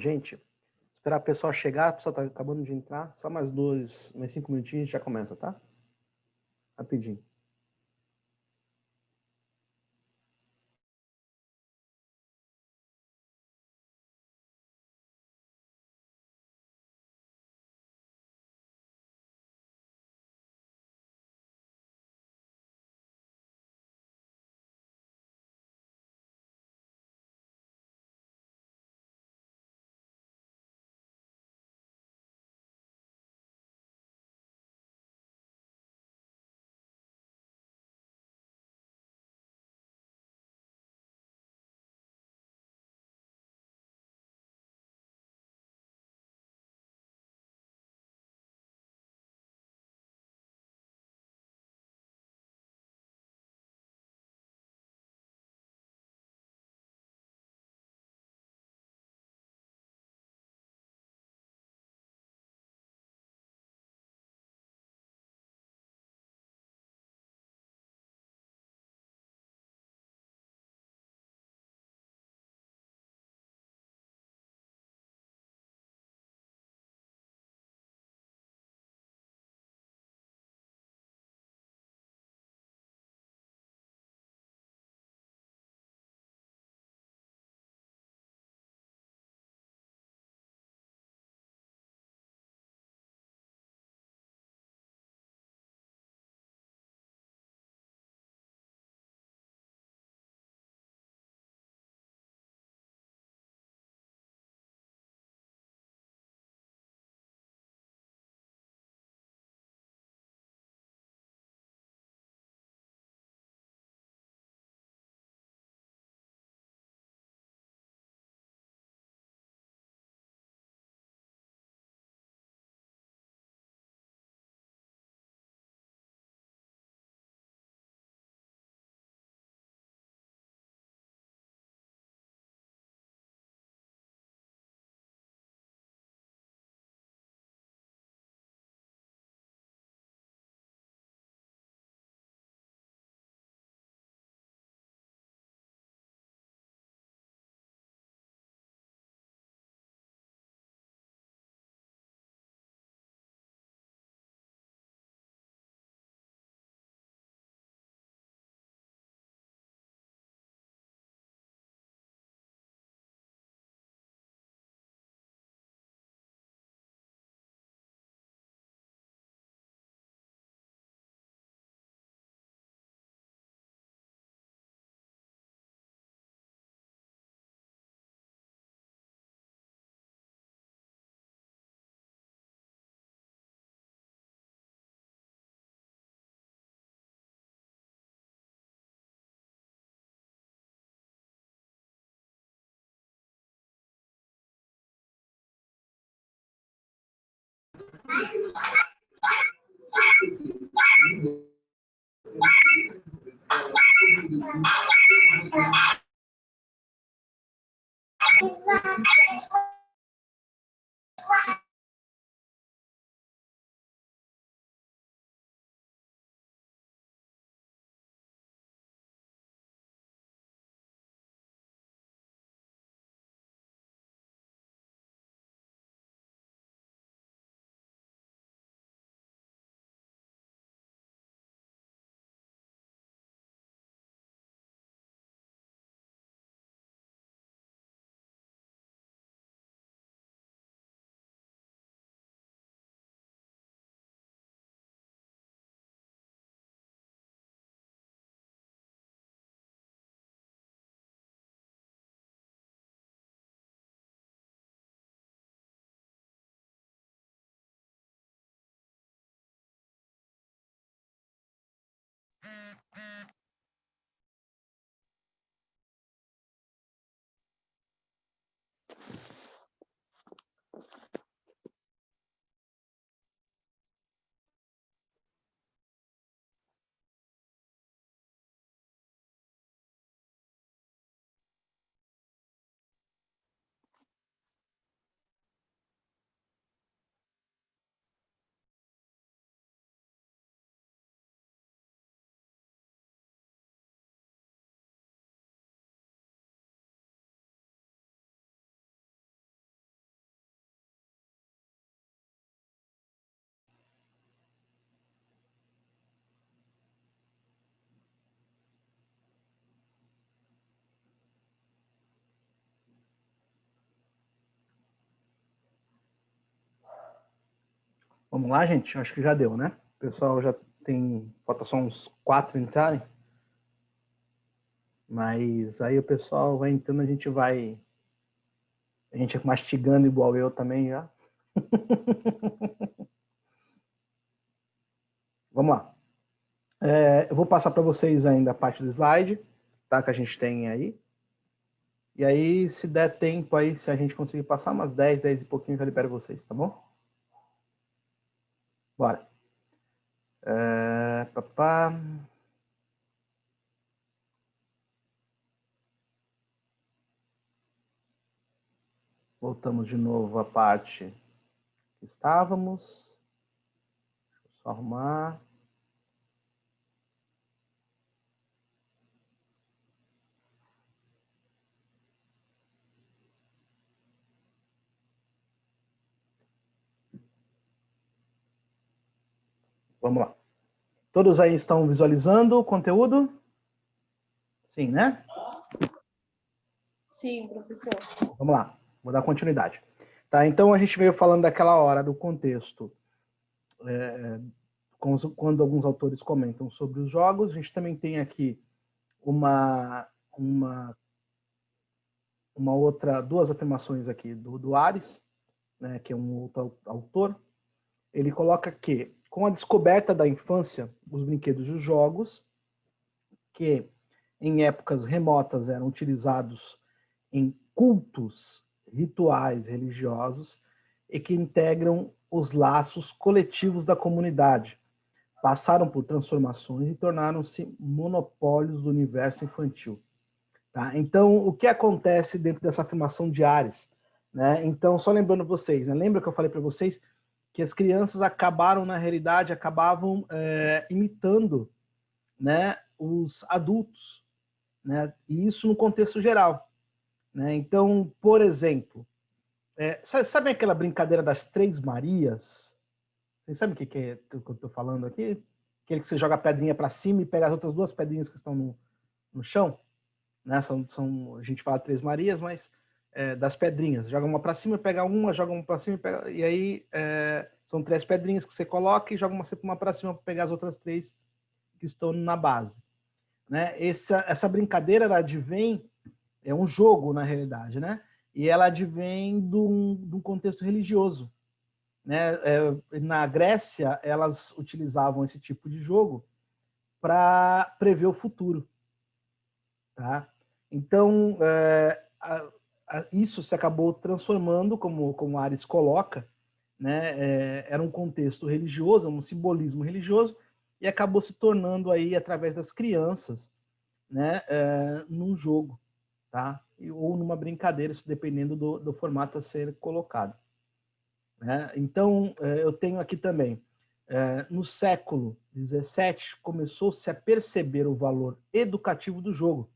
Gente, esperar o pessoal chegar, o pessoal tá acabando de entrar. Só mais 5 minutinhos a gente já começa, tá? Rapidinho. Vamos lá, gente? Acho que já deu, né? O pessoal já tem... Falta só uns 4 entrarem. Mas aí o pessoal vai entrando, a gente vai... A gente é mastigando igual eu também já. Vamos lá. Eu vou passar para vocês ainda a parte do slide, tá? Que a gente tem aí. E aí, se der tempo aí, se a gente conseguir passar umas 10 e pouquinho, eu já libero vocês, tá bom? Bora. Papá. Voltamos de novo à parte que estávamos. Deixa eu só arrumar. Vamos lá. Todos aí estão visualizando o conteúdo? Sim, né? Sim, professor. Vamos lá, vou dar continuidade. Tá, então a gente veio falando daquela hora do contexto, quando alguns autores comentam sobre os jogos. A gente também tem aqui duas afirmações aqui do Ares, né, que é um outro autor. Ele coloca que, com a descoberta da infância, os brinquedos e os jogos, que em épocas remotas eram utilizados em cultos, rituais religiosos, e que integram os laços coletivos da comunidade, passaram por transformações e tornaram-se monopólios do universo infantil. Tá? Então, o que acontece dentro dessa afirmação de Ares? Né? Então, só lembrando vocês, né? Lembra que eu falei para vocês que as crianças acabavam, na realidade, imitando, né, os adultos, né? E isso no contexto geral. Né? Então, por exemplo, sabe aquela brincadeira das Três Marias? Vocês sabem o que é que eu estou falando aqui? Aquele que você joga a pedrinha para cima e pega as outras duas pedrinhas que estão no chão? Né? A gente fala Três Marias, mas das pedrinhas. Joga uma para cima, pega uma, joga uma para cima, e aí são 3 pedrinhas que você coloca e joga uma para cima para pegar as outras 3 que estão na base. Né? Essa brincadeira, ela advém, é um jogo na realidade, né? E ela advém de um contexto religioso. Né? Na Grécia, elas utilizavam esse tipo de jogo para prever o futuro. Tá? Então, isso se acabou transformando, como Ares coloca, né? Era um contexto religioso, um simbolismo religioso, e acabou se tornando aí, através das crianças, né? Num jogo, tá? Ou numa brincadeira, isso dependendo do formato a ser colocado. Né? Então, eu tenho aqui também, no século XVII, começou-se a perceber o valor educativo do jogo,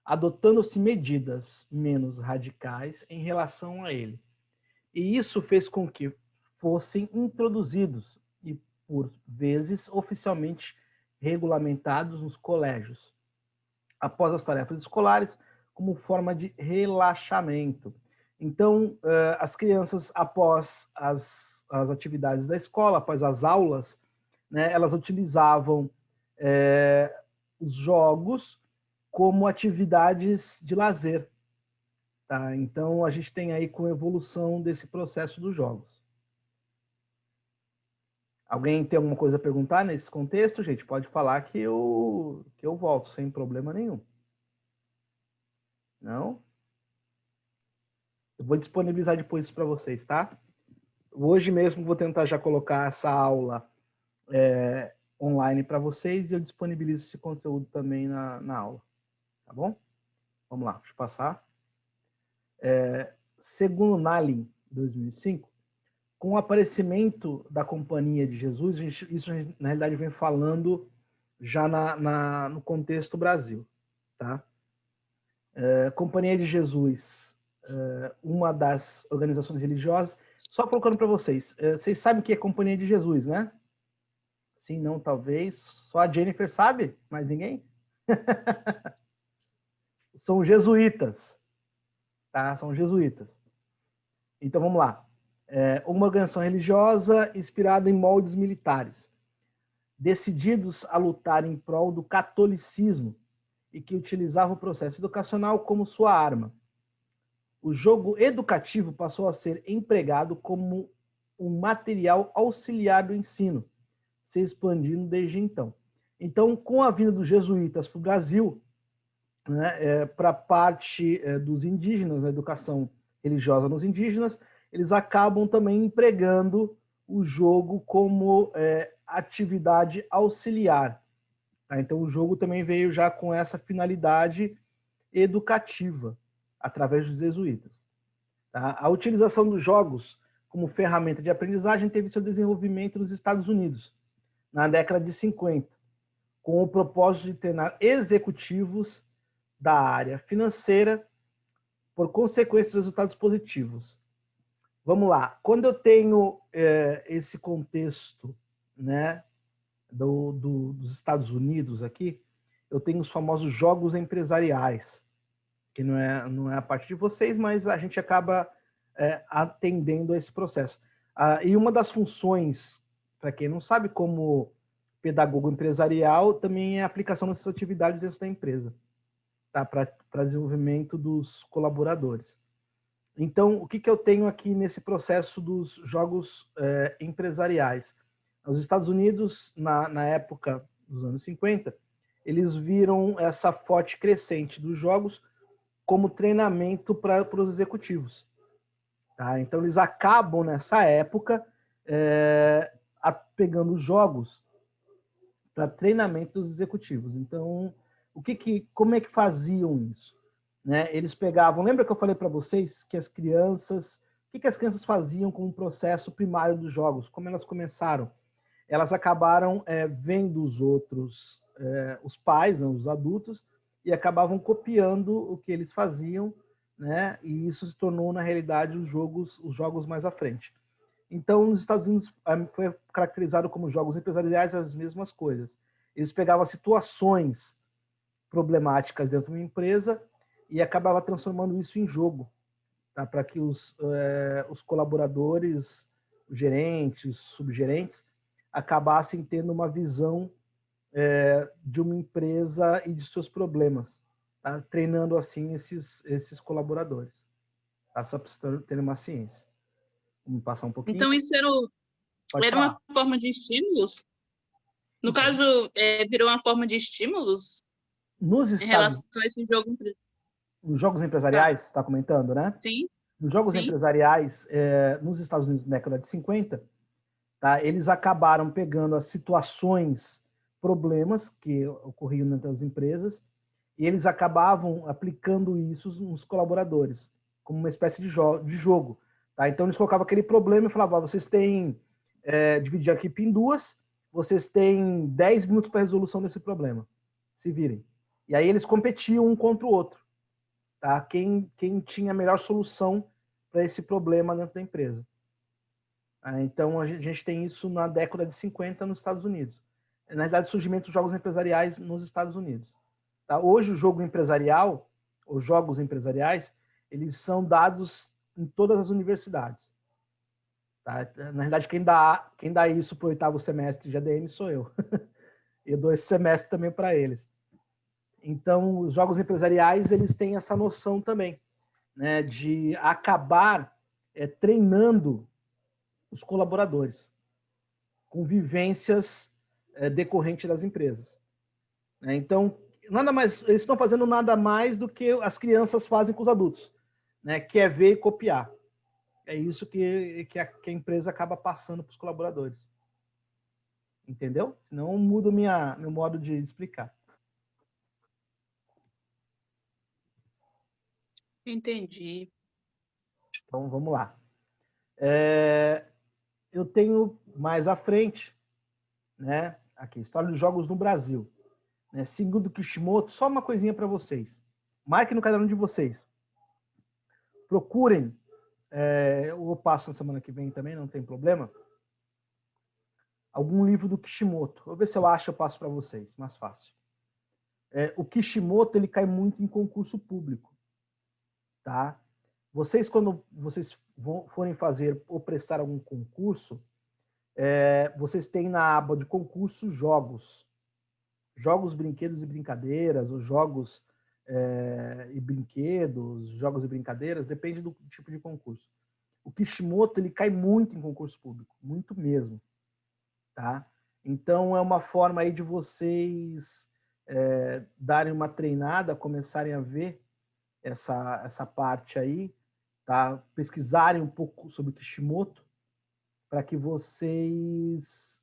adotando-se medidas menos radicais em relação a ele. E isso fez com que fossem introduzidos e, por vezes, oficialmente regulamentados nos colégios, após as tarefas escolares, como forma de relaxamento. Então, as crianças, após as atividades da escola, após as aulas, né, elas utilizavam os jogos como atividades de lazer. Tá? Então, a gente tem aí com a evolução desse processo dos jogos. Alguém tem alguma coisa a perguntar nesse contexto, gente? Pode falar que eu volto, sem problema nenhum. Não? Eu vou disponibilizar depois isso para vocês, tá? Hoje mesmo vou tentar já colocar essa aula online para vocês e eu disponibilizo esse conteúdo também na aula. Tá bom? Vamos lá, deixa eu passar. Segundo Nalin, 2005, com o aparecimento da Companhia de Jesus, isso na realidade vem falando já no contexto Brasil. Tá? Companhia de Jesus, uma das organizações religiosas, só colocando para vocês, vocês sabem o que é Companhia de Jesus, né? Sim, não, talvez. Só a Jennifer sabe? Mais ninguém? São jesuítas. Tá? São jesuítas. Então, vamos lá. uma organização religiosa inspirada em moldes militares, decididos a lutar em prol do catolicismo e que utilizava o processo educacional como sua arma. O jogo educativo passou a ser empregado como um material auxiliar do ensino, se expandindo desde então. Então, com a vinda dos jesuítas para o Brasil, né, para a parte dos indígenas, a educação religiosa nos indígenas, eles acabam também empregando o jogo como atividade auxiliar. Tá? Então, o jogo também veio já com essa finalidade educativa, através dos jesuítas. Tá? A utilização dos jogos como ferramenta de aprendizagem teve seu desenvolvimento nos Estados Unidos, na década de 50, com o propósito de treinar executivos da área financeira, por consequência dos resultados positivos. Vamos lá. Quando eu tenho esse contexto, né, dos Estados Unidos aqui, eu tenho os famosos jogos empresariais, que não é a parte de vocês, mas a gente acaba atendendo a esse processo. E uma das funções, para quem não sabe, como pedagogo empresarial, também é a aplicação dessas atividades dentro da empresa, tá? Para desenvolvimento dos colaboradores. Então, o que eu tenho aqui nesse processo dos jogos empresariais? Os Estados Unidos, na época dos anos 50, eles viram essa forte crescente dos jogos como treinamento para os executivos. Tá? Então, eles acabam, nessa época, pegando os jogos para treinamento dos executivos. Então, como é que faziam isso? Né? Eles pegavam, lembra que eu falei para vocês que as crianças, o que as crianças faziam com o processo primário dos jogos? Como elas começaram? Elas acabaram vendo os outros, os pais, os adultos, e acabavam copiando o que eles faziam, né? E isso se tornou, na realidade, os jogos mais à frente. Então, nos Estados Unidos foi caracterizado como jogos empresariais as mesmas coisas. Eles pegavam situações problemáticas dentro de uma empresa e acabavam transformando isso em jogo, tá? Para que os colaboradores, os gerentes, subgerentes, acabassem tendo uma visão de uma empresa e de seus problemas, tá? Treinando assim esses colaboradores. Tá? Só para ter uma ciência. Vamos passar um pouquinho. Então, isso era uma forma de estímulos? No Então, caso, virou uma forma de estímulos em relação a esse jogo? Nos jogos empresariais, você está comentando, né? Sim. Nos jogos empresariais, nos Estados Unidos, na década de 50, tá, eles acabaram pegando as situações, problemas que ocorriam dentro das empresas, e eles acabavam aplicando isso nos colaboradores, como uma espécie de jogo. Tá? Então, eles colocavam aquele problema e falavam, vocês têm, dividir a equipe em duas, vocês têm 10 minutos para a resolução desse problema. Se virem. E aí eles competiam um contra o outro. Tá? Quem tinha a melhor solução para esse problema dentro da empresa. Então, a gente tem isso na década de 50 nos Estados Unidos. Na verdade, o surgimento dos jogos empresariais nos Estados Unidos. Tá? Hoje, o jogo empresarial, os jogos empresariais, eles são dados em todas as universidades. Tá? Na verdade, quem dá isso para o 8º semestre de ADM sou eu. Eu dou esse semestre também para eles. Então, os jogos empresariais, eles têm essa noção também, né, de acabar treinando os colaboradores com vivências decorrentes das empresas. Então, nada mais, eles estão fazendo nada mais do que as crianças fazem com os adultos, né, que é ver e copiar. É isso que a empresa acaba passando para os colaboradores. Entendeu? Senão muda meu modo de explicar. Entendi. Então, vamos lá. Eu tenho mais à frente, né, aqui, História dos Jogos no Brasil. Né, segundo Kishimoto, só uma coisinha para vocês. Marque no caderno de vocês. Procurem, eu passo na semana que vem também, não tem problema, algum livro do Kishimoto. Vou ver se eu acho, eu passo para vocês, mais fácil. O Kishimoto, ele cai muito em concurso público. Tá? Vocês, quando vocês forem fazer ou prestar algum concurso, vocês têm na aba de concurso jogos. Jogos, brinquedos e brincadeiras, ou jogos e brinquedos, jogos e brincadeiras, depende do tipo de concurso. O Kishimoto, ele cai muito em concurso público, muito mesmo, tá? Então, é uma forma aí de vocês darem uma treinada, começarem a ver essa parte aí, tá? Pesquisarem um pouco sobre o Kishimoto, para que vocês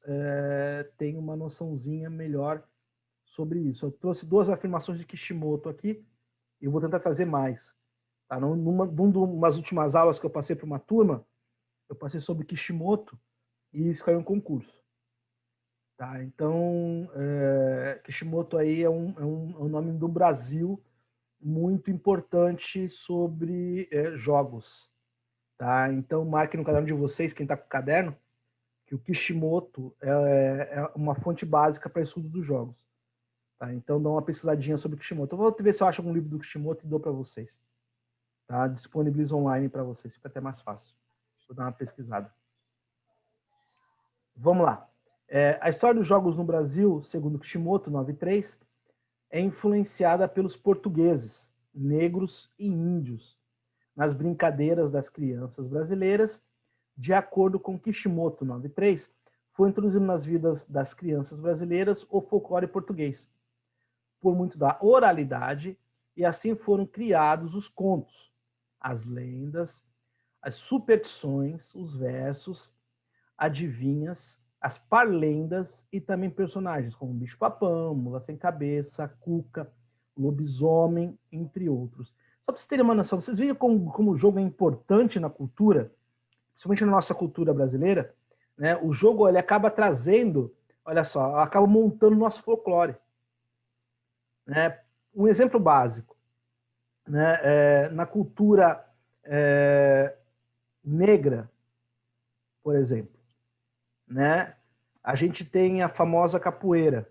tenham uma noçãozinha melhor sobre isso. Eu trouxe 2 afirmações de Kishimoto aqui, e eu vou tentar trazer mais. Tá? Numa das últimas aulas que eu passei para uma turma, eu passei sobre Kishimoto, e isso caiu em concurso. Tá? Então, Kishimoto aí é um nome do Brasil muito importante sobre jogos. Tá? Então, marque no caderno de vocês, quem está com o caderno, que o Kishimoto é uma fonte básica para estudo dos jogos. Tá? Então, dá uma pesquisadinha sobre o Kishimoto. Eu vou ver se eu acho algum livro do Kishimoto e dou para vocês. Tá? Disponibilizo online para vocês, fica até mais fácil. Vou dar uma pesquisada. Vamos lá. A história dos jogos no Brasil, segundo Kishimoto, 93, é influenciada pelos portugueses, negros e índios, nas brincadeiras das crianças brasileiras. De acordo com Kishimoto, 93, foi introduzido nas vidas das crianças brasileiras o folclore português, por muito da oralidade, e assim foram criados os contos, as lendas, as superstições, os versos, adivinhas, as parlendas e também personagens como bicho-papão, mula sem cabeça, cuca, lobisomem, entre outros. Só para vocês terem uma noção, vocês veem como o jogo é importante na cultura, principalmente na nossa cultura brasileira, né? O jogo ele acaba trazendo, olha só, acaba montando o nosso folclore. Né? Um exemplo básico, né? Na cultura negra, por exemplo, né? A gente tem a famosa capoeira.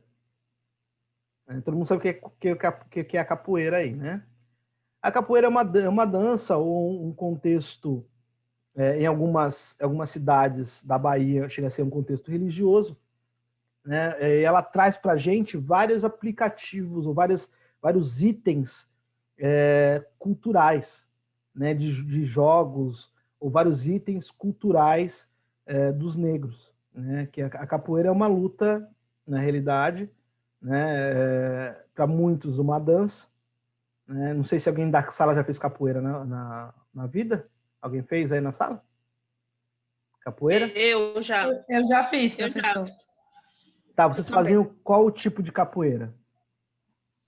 Todo mundo sabe o que é a capoeira aí, né? A capoeira é uma dança ou um contexto, em algumas cidades da Bahia, chega a ser um contexto religioso, né? E ela traz para a gente vários aplicativos ou vários itens culturais, né? De jogos ou vários itens culturais dos negros, né? Que a capoeira é uma luta, na realidade, né? Para muitos uma dança, né? Não sei se alguém da sala já fez capoeira na vida. Alguém fez aí na sala? Capoeira? Eu já. Eu já fiz, professor. Tá, vocês faziam qual tipo de capoeira?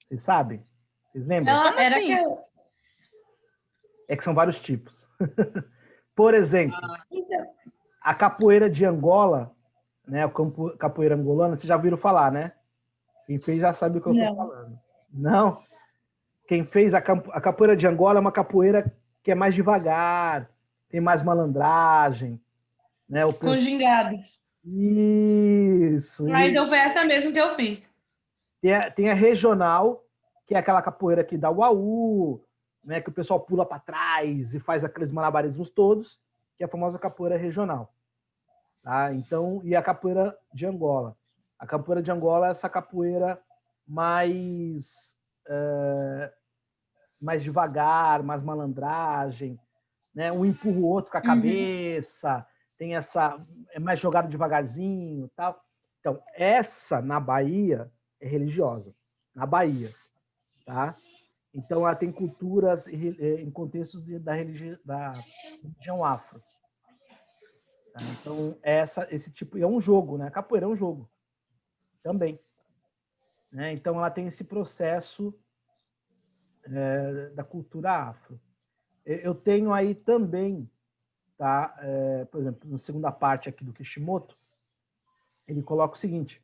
Vocês sabem? Vocês lembram? Era assim? É que são vários tipos. Por exemplo, a capoeira de Angola, né? A capoeira angolana, vocês já viram falar, né? Quem fez já sabe o que eu estou falando. Não? Quem fez a capoeira de Angola é uma capoeira que é mais devagar, tem mais malandragem, né? Com gingado. Isso. Então foi essa mesmo que eu fiz. Tem a regional, que é aquela capoeira que dá o uau, né? Que o pessoal pula para trás e faz aqueles malabarismos todos, que é a famosa capoeira regional. Tá? Então, e a capoeira de Angola. A capoeira de Angola é essa capoeira mais devagar, mais malandragem, né? Um empurra o outro com a cabeça, tem é mais jogado devagarzinho, tal. Então, essa na Bahia é religiosa, na Bahia, tá? Então, ela tem culturas em contextos da religião afro. Tá? Então, esse tipo é um jogo, né? A capoeira é um jogo também, né? Então, ela tem esse processo da cultura afro. Eu tenho aí também, tá? Por exemplo, na segunda parte aqui do Kishimoto, ele coloca o seguinte: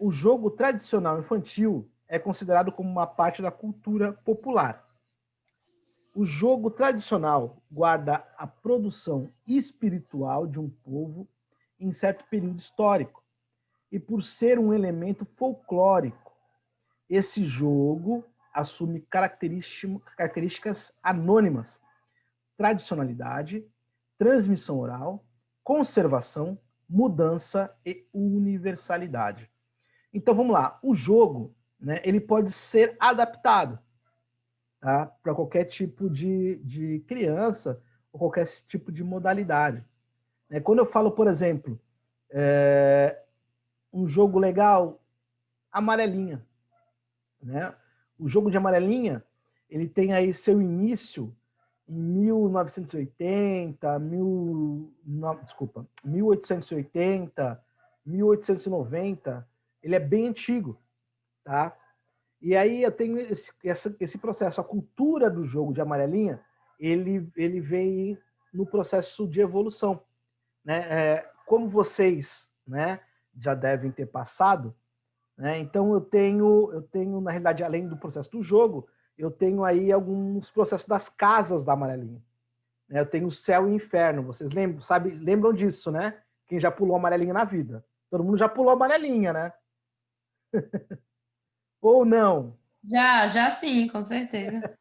o jogo tradicional infantil é considerado como uma parte da cultura popular. O jogo tradicional guarda a produção espiritual de um povo em certo período histórico, e por ser um elemento folclórico, esse jogo assume características anônimas, tradicionalidade, transmissão oral, conservação, mudança e universalidade. Então, vamos lá. O jogo, né, ele pode ser adaptado, tá, para qualquer tipo de criança ou qualquer tipo de modalidade. Quando eu falo, por exemplo, um jogo legal, amarelinha, né? O jogo de amarelinha, ele tem aí seu início em 1980, 1880, 1890, ele é bem antigo, tá? E aí eu tenho esse processo, a cultura do jogo de amarelinha, ele vem no processo de evolução, né? Como vocês, né, já devem ter passado, né? Então eu tenho, na realidade, além do processo do jogo, eu tenho aí alguns processos das casas da amarelinha. Eu tenho o céu e o inferno, vocês lembram disso, né? Quem já pulou amarelinha na vida. Todo mundo já pulou amarelinha, né? Ou não? Já sim, com certeza.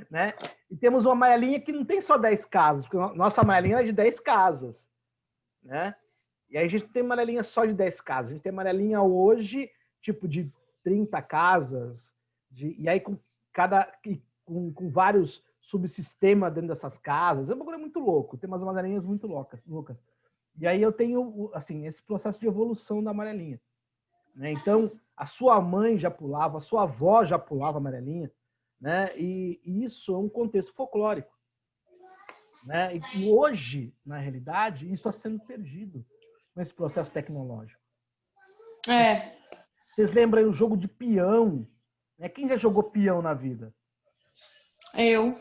Né? E temos uma amarelinha que não tem só 10 casas, porque nossa amarelinha é de 10 casas, né? E aí a gente tem amarelinha só de 10 casas. A gente tem amarelinha hoje, tipo de 30 casas, e aí com vários subsistemas dentro dessas casas. É um bagulho muito louco. Tem umas amarelinhas muito loucas. E aí eu tenho, assim, esse processo de evolução da amarelinha, né? Então, a sua mãe já pulava, a sua avó já pulava amarelinha, né? E isso é um contexto folclórico, né? E hoje, na realidade, isso está sendo perdido com esse processo tecnológico. Vocês lembram o jogo de peão? Né? Quem já jogou peão na vida? Eu.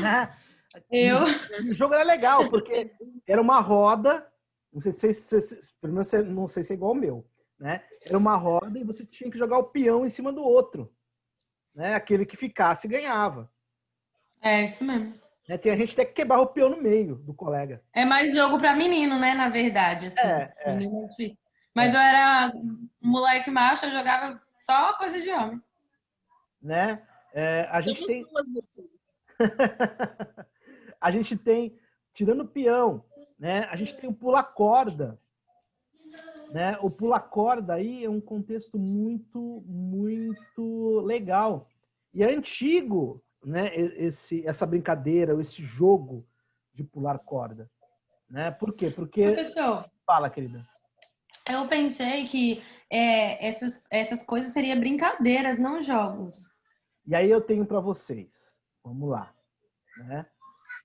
Né? Eu. O jogo era legal, porque era uma roda, não sei se é igual ao meu, né? Era uma roda e você tinha que jogar o peão em cima do outro, né? Aquele que ficasse ganhava. É isso mesmo. Né? Tem a gente até que quebrar o peão no meio do colega. É mais jogo pra menino, né? Na verdade, assim. Menino é difícil. Mas eu era moleque macho, eu jogava só coisa de homem. Né? A gente tem... a gente tem, tirando o peão, né? A gente tem o pula-corda. Né? O pula-corda aí é um contexto muito, muito legal. E é antigo, né? Essa brincadeira, esse jogo de pular corda. Né? Por quê? Porque... Professor, Fala, querida. eu pensei que essas coisas seriam brincadeiras, não jogos. E aí eu tenho para vocês. Vamos lá. Né?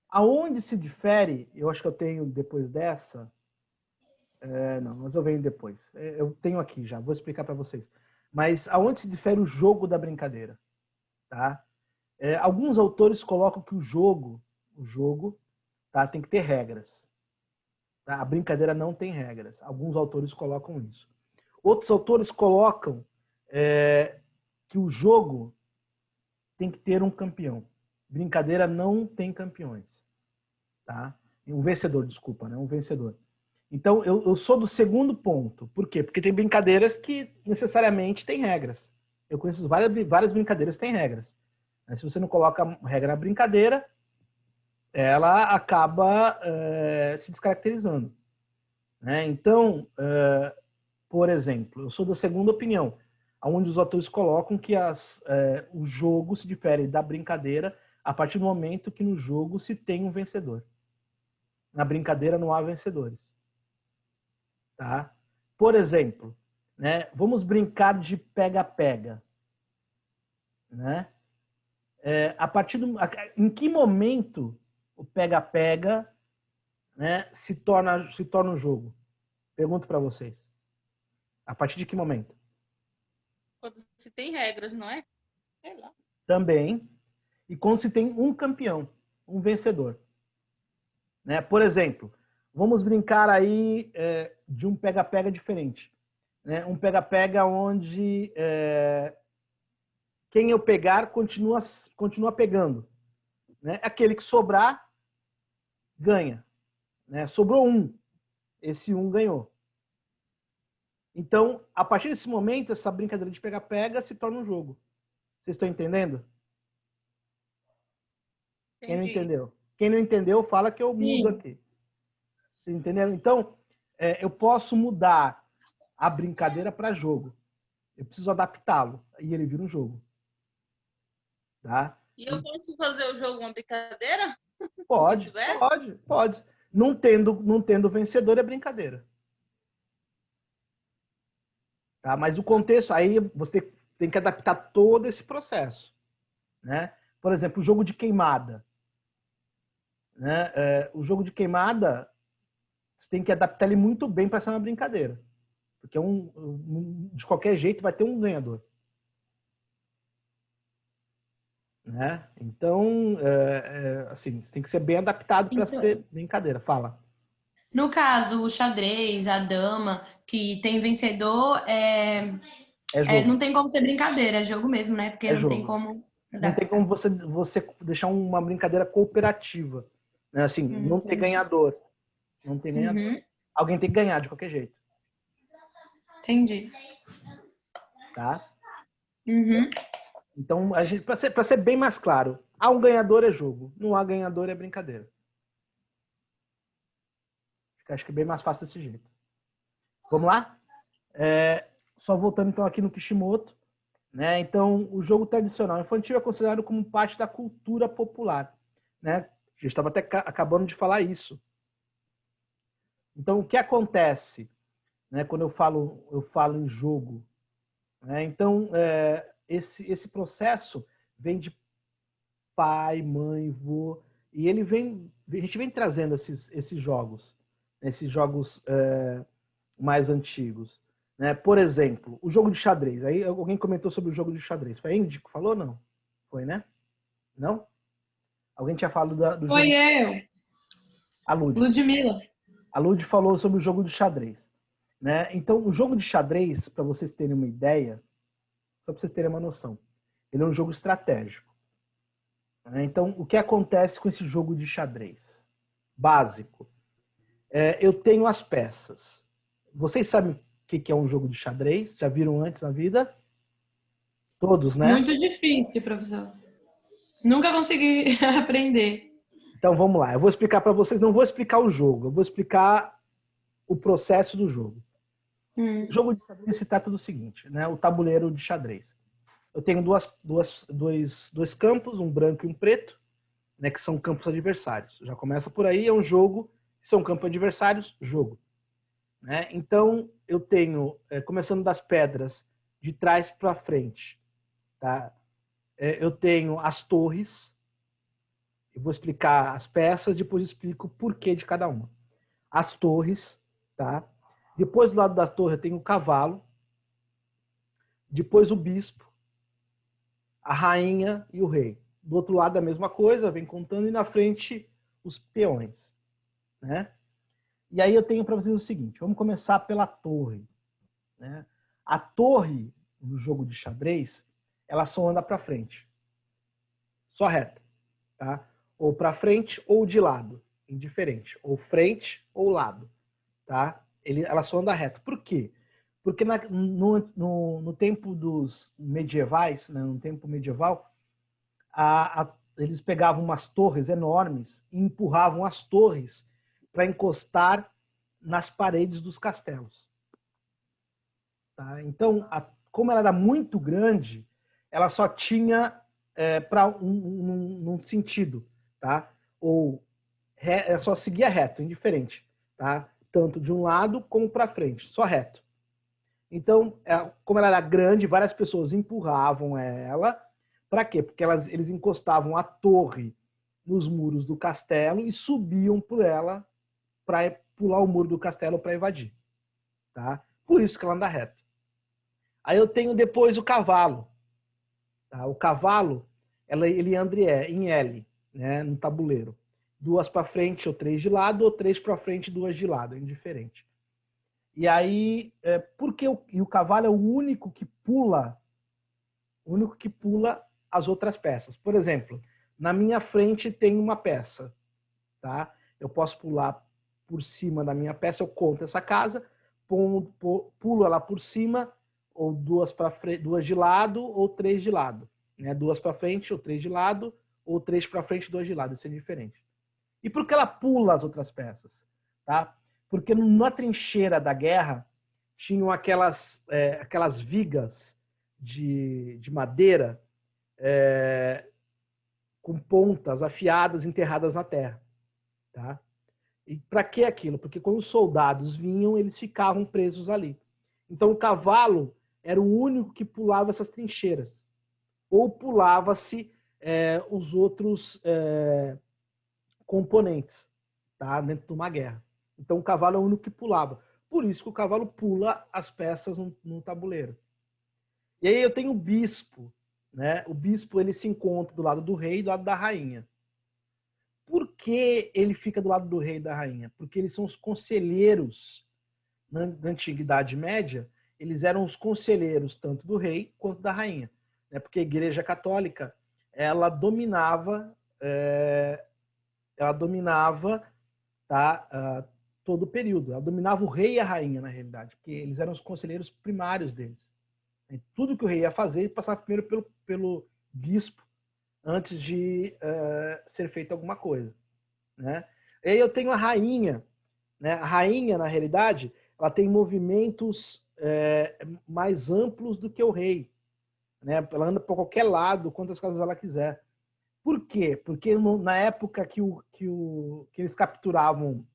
Aonde se difere, eu acho que eu tenho depois dessa... não, mas eu venho depois. Eu tenho aqui já, vou explicar para vocês. Mas aonde se difere o jogo da brincadeira? Tá? Alguns autores colocam que o jogo, tá, tem que ter regras. Tá? A brincadeira não tem regras. Alguns autores colocam isso. Outros autores colocam que o jogo tem que ter um campeão. Brincadeira não tem campeões. Tá? Um vencedor, desculpa, né? Um vencedor. Então, eu sou do segundo ponto. Por quê? Porque tem brincadeiras que necessariamente têm regras. Eu conheço várias brincadeiras que têm regras. Se você não coloca regra na brincadeira, ela acaba se descaracterizando. Né? Então, por exemplo, eu sou da segunda opinião, onde os autores colocam que o jogo se difere da brincadeira a partir do momento que no jogo se tem um vencedor. Na brincadeira não há vencedores. Tá? Por exemplo, né, vamos brincar de pega-pega. Né? Em que momento o pega-pega, né, se torna um jogo? Pergunto para vocês. A partir de que momento? Quando se tem regras, não é? Sei lá. Também. E quando se tem um campeão, um vencedor. Né? Por exemplo, vamos brincar aí de um pega-pega diferente. Né? Um pega-pega onde quem eu pegar continua pegando. Né? Aquele que sobrar, ganha. Né? Sobrou um. Esse um ganhou. Então, a partir desse momento, essa brincadeira de pega-pega se torna um jogo. Vocês estão entendendo? Quem não entendeu? Quem não entendeu, fala que eu mudo aqui. Entendeu? Então, eu posso mudar a brincadeira para jogo. Eu preciso adaptá-lo e ele vira um jogo. Tá? E eu posso fazer o jogo uma brincadeira? Pode. Não tendo vencedor é brincadeira. Tá? Mas o contexto, aí você tem que adaptar todo esse processo. Né? Por exemplo, o jogo de queimada. Né? O jogo de queimada, você tem que adaptar ele muito bem para ser uma brincadeira. Porque de qualquer jeito vai ter um ganhador. Né? Então, assim, você tem que ser bem adaptado para ser brincadeira. Fala. No caso, o xadrez, a dama, que tem vencedor, não tem como ser brincadeira, é jogo mesmo, né? Porque não tem como adaptar. Não tem como você deixar uma brincadeira cooperativa. Né? Assim, não ter ganhador. Não tem ganhador. Alguém tem que ganhar de qualquer jeito. Entendi. Tá? Então, para ser bem mais claro, há um ganhador é jogo, não há ganhador é brincadeira. Acho que é bem mais fácil desse jeito. Vamos lá? Só voltando então aqui no Kishimoto. Né? Então, o jogo tradicional infantil é considerado como parte da cultura popular. Né? A gente estava até acabando de falar isso. Então, o que acontece, né, quando eu falo em jogo? Né? Então, esse processo vem de pai, mãe, vô, e a gente vem trazendo esses jogos mais antigos. Né? Por exemplo, o jogo de xadrez. Aí alguém comentou sobre o jogo de xadrez. Foi a Indy que falou? Não. Foi, né? Não? Alguém tinha falado do Foi jogo... eu. A Lud. Ludmilla. A Lud falou sobre o jogo de xadrez. Né? Então, o jogo de xadrez, para vocês terem uma ideia, só para vocês terem uma noção, ele é um jogo estratégico. Né? Então, o que acontece com esse jogo de xadrez? Básico. Eu tenho as peças. Vocês sabem o que é um jogo de xadrez? Já viram antes na vida? Todos, né? Muito difícil, professor. Nunca consegui aprender. Então, vamos lá. Eu vou explicar para vocês. Não vou explicar o jogo. Eu vou explicar o processo do jogo. O jogo de xadrez se trata do seguinte, né? O tabuleiro de xadrez. Eu tenho dois campos, um branco e um preto, né? Que são campos adversários. Já começa por aí. É um jogo. São campos adversários, jogo. Né? Então, eu tenho, começando das pedras, de trás para frente, tá? Eu tenho as torres, eu vou explicar as peças, depois eu explico o porquê de cada uma. As torres, tá? Depois, do lado da torre, eu tenho o cavalo, depois o bispo, a rainha e o rei. Do outro lado, a mesma coisa, vem contando, e na frente, os peões. Né? E aí eu tenho para vocês o seguinte, vamos começar pela torre. Né? A torre, no jogo de xadrez, ela só anda para frente. Só reta. Tá? Ou para frente ou de lado. Indiferente. Ou frente ou lado. Tá? Ela só anda reto. Por quê? Porque no tempo dos medievais, né, no tempo medieval, eles pegavam umas torres enormes e empurravam as torres para encostar nas paredes dos castelos. Tá? Então, como ela era muito grande, ela só tinha para um sentido. Tá? Ou só seguia reto, indiferente. Tá? Tanto de um lado como para frente, só reto. Então, como ela era grande, várias pessoas empurravam ela. Para quê? Porque eles encostavam a torre nos muros do castelo e subiam por ela para pular o muro do castelo para invadir. Tá? Por isso que ela anda reto. Aí eu tenho depois o cavalo. Tá? O cavalo, ele anda em L, né, no tabuleiro. 2 para frente ou 3 de lado, ou 3 para frente e 2 de lado, é indiferente. E aí, porque o cavalo é o único que pula as outras peças. Por exemplo, na minha frente tem uma peça. Tá? Eu posso pular por cima da minha peça, eu conto essa casa, pulo ela por cima, ou 2 de lado, ou 3 de lado. Né? 2 para frente, ou 3 de lado, ou 3 para frente e 2 de lado, isso é diferente. E por que ela pula as outras peças? Tá? Porque na trincheira da guerra tinham aquelas vigas de madeira com pontas afiadas enterradas na terra. Tá? E para que aquilo? Porque quando os soldados vinham, eles ficavam presos ali. Então o cavalo era o único que pulava essas trincheiras. Ou pulava-se os outros componentes, tá? Dentro de uma guerra. Então o cavalo é o único que pulava. Por isso que o cavalo pula as peças num tabuleiro. E aí eu tenho o bispo. Né? O bispo ele se encontra do lado do rei e do lado da rainha. Por que ele fica do lado do rei e da rainha? Porque eles são os conselheiros. Na Antiguidade Média, eles eram os conselheiros tanto do rei quanto da rainha. Né? Porque a Igreja Católica ela dominava tá, todo o período. Ela dominava o rei e a rainha, na realidade, porque eles eram os conselheiros primários deles. E tudo que o rei ia fazer, ele passava primeiro pelo bispo, antes de ser feita alguma coisa. Né? E aí eu tenho a rainha. Né? A rainha, na realidade, ela tem movimentos mais amplos do que o rei. Né? Ela anda para qualquer lado, quantas casas ela quiser. Por quê? Porque na época que eles capturavam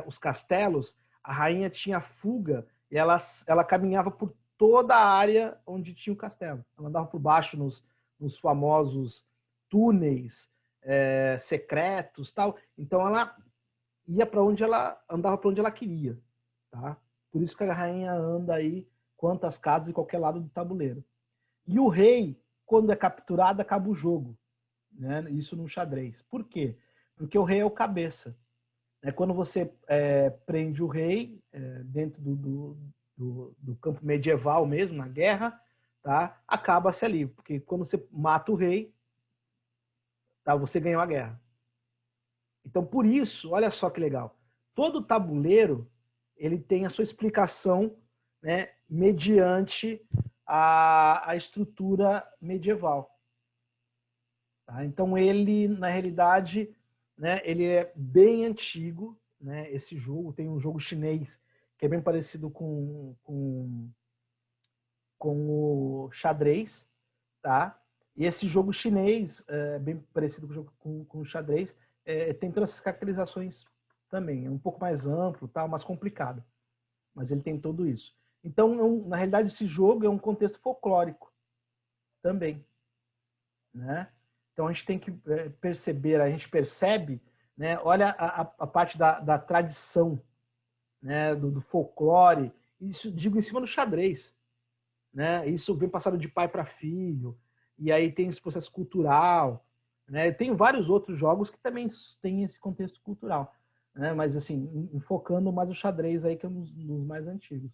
os castelos, a rainha tinha fuga e ela caminhava por toda a área onde tinha o castelo. Ela andava por baixo nos famosos túneis secretos, tal. Então ela ia para onde ela andava, para onde ela queria, tá? Por isso que a rainha anda aí quantas casas em qualquer lado do tabuleiro. E o rei, quando é capturado, acaba o jogo, né? Isso no xadrez. Por quê? Porque o rei é o cabeça. Quando você prende o rei dentro do campo medieval mesmo, na guerra, tá? Acaba-se ali, porque quando você mata o rei, tá? Você ganhou a guerra. Então, por isso, olha só que legal, todo tabuleiro ele tem a sua explicação, né, mediante a estrutura medieval. Tá? Então, ele, na realidade, né, ele é bem antigo, né, esse jogo. Tem um jogo chinês que é bem parecido com o xadrez, tá? E esse jogo chinês, bem parecido com o xadrez, tem todas essas caracterizações também. É um pouco mais amplo, tá? Mais complicado. Mas ele tem tudo isso. Então, na realidade, esse jogo é um contexto folclórico também. Né? Então, a gente tem que perceber, a gente percebe, né? Olha a parte da tradição, né? do folclore. Isso, digo, em cima do xadrez. Né? Isso vem passado de pai para filho. E aí tem esse processo cultural. Né? Tem vários outros jogos que também têm esse contexto cultural, né? Mas assim, enfocando mais o xadrez aí, que é um dos mais antigos.